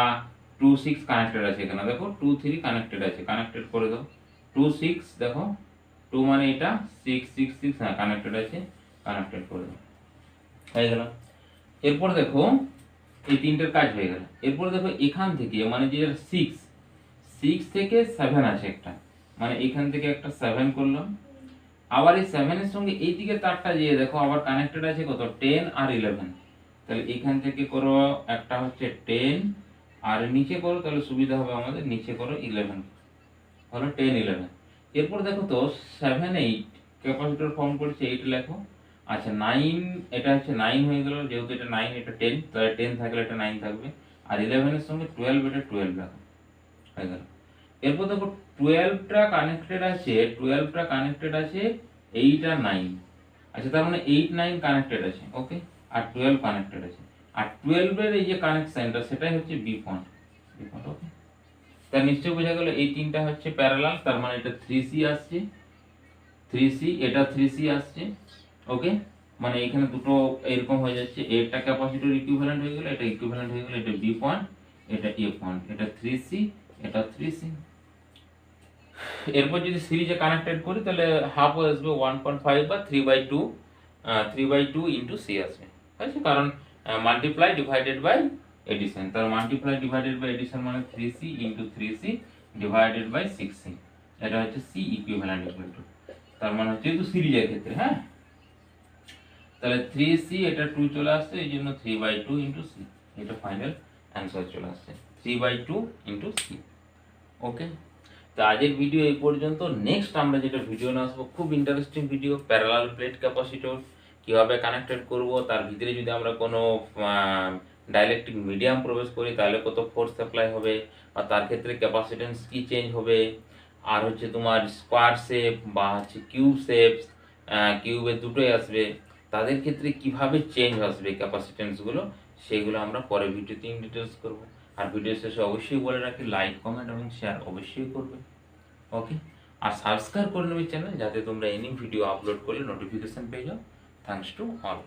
[SPEAKER 1] 2 6 কানেক্টেড আছে কিনা, দেখো 2 3 কানেক্টেড আছে, কানেক্টেড করে দাও। 2 6 দেখো 2 মানে এটা 6 6 6, হ্যাঁ কানেক্টেড আছে, কানেক্টেড করে দাও, হয়ে গেল। এরপর দেখো এই তিনটের কাজ হয়ে গেল। এরপর দেখো এখান থেকে মানে যে 6 6 থেকে 7 আছে একটা, মানে এখান থেকে একটা 7 করলাম, আবার এই 7 এর সঙ্গে এই দিকে তারটা যে দেখো আবার কানেক্টেড আছে কত? 10 আর 11, তাহলে এখান থেকে করো একটা হচ্ছে 10 আর নিচে করো, তাহলে সুবিধা হবে আমাদের, নিচে করো 11, হলো 10 11। এরপর দেখো তো 7 8 ক্যাপাসিটর ফর্ম করেছে, 8 লেখো। আচ্ছা 9, এটা হচ্ছে 9 হয়ে গেল, যেহেতু এটা 9 এটা 10, তাহলে 10 থাকলে এটা 9 থাকবে, আর 11 এর সঙ্গে 12, এটা 12 লেখো, হয়ে গেল। এরপর দেখো 12টা কানেক্টেড আছে, 12টা কানেক্টেড আছে 8 আর 9, আচ্ছা তার মানে 8 9 কানেক্টেড আছে, ওকে, আর 12 কানেক্টেড আছে, আর 12 এর এই যে কানেকশনটা সেটাই হচ্ছে বি পয়েন্ট, ওকে। তার নিশ্চয়ই বোঝা গেল এই তিনটা হচ্ছে প্যারালাল, তার মানে এটা 3C আসছে, 3C, এটা 3C আসছে, ওকে। মানে এখানে দুটো এরকম হয়ে যাচ্ছে, এটা ক্যাপাসিটর ইকুইভ্যালেন্ট হয়ে গেল, এটা ইকুইভ্যালেন্ট হয়ে গেল, এটা বি পয়েন্ট, এটা এ পয়েন্ট, এটা 3C, এটা 3C, এরপর যদি সিরিজে কানেক্টেড করি তাহলে হাফ আসবে 1.5 বা 3/2 3/2 ইন্টু সি আসবে, ঠিক আছে? কারণ মাল্টিপ্লাই ডিভাইডেড বাই এডিশন, তার মাল্টিপ্লাই ডিভাইডেড বাই এডিশন মানে 3c into 3c divided by 6c, এটা হচ্ছে সি ইকুইভ্যালেন্ট ইকুয়াল টু, তার মানে হচ্ছে যেহেতু সিরিজের ক্ষেত্রে, হ্যাঁ, তাহলে 3c এটা 2 চলে আসছে, এই জন্য 3/2 ইন্টু সি, এটা ফাইনাল অ্যান্সার চলে আসছে 3/2 ইন্টু সি। ওকে, তো আজকের ভিডিও এই পর্যন্ত। নেক্সট আমরা যেটা ভিডিও নিয়ে আসবো, খুব interesting video, parallel plate capacitor কীভাবে কানেক্টেড করব, তার ভিতরে যদি আমরা কোনো ডাইলেকট্রিক মিডিয়াম প্রবেশ করি তাহলে কত ফোর্স সাপ্লাই হবে, বা তার ক্ষেত্রে ক্যাপাসিটেন্স কি চেঞ্জ হবে, আর হচ্ছে তোমার স্কোয়ার শেপ বা হচ্ছে কিউব শেপস, কিউবের দুটোই আসবে, তাদের ক্ষেত্রে কিভাবে চেঞ্জ আসবে ক্যাপাসিটেন্সগুলো, সেগুলো আমরা পরের ভিডিওতে ইন ডিটেলস করবো। আর ভিডিও শেষে অবশ্যই বলে রাখি, লাইক কমেন্ট এবং শেয়ার অবশ্যই করবে। ওকে, আর সাবস্ক্রাইব করে নেবে চ্যানেল, যাতে তোমরা এনি ভিডিও আপলোড করলে নোটিফিকেশন পেয়ে যাও। Thanks to all.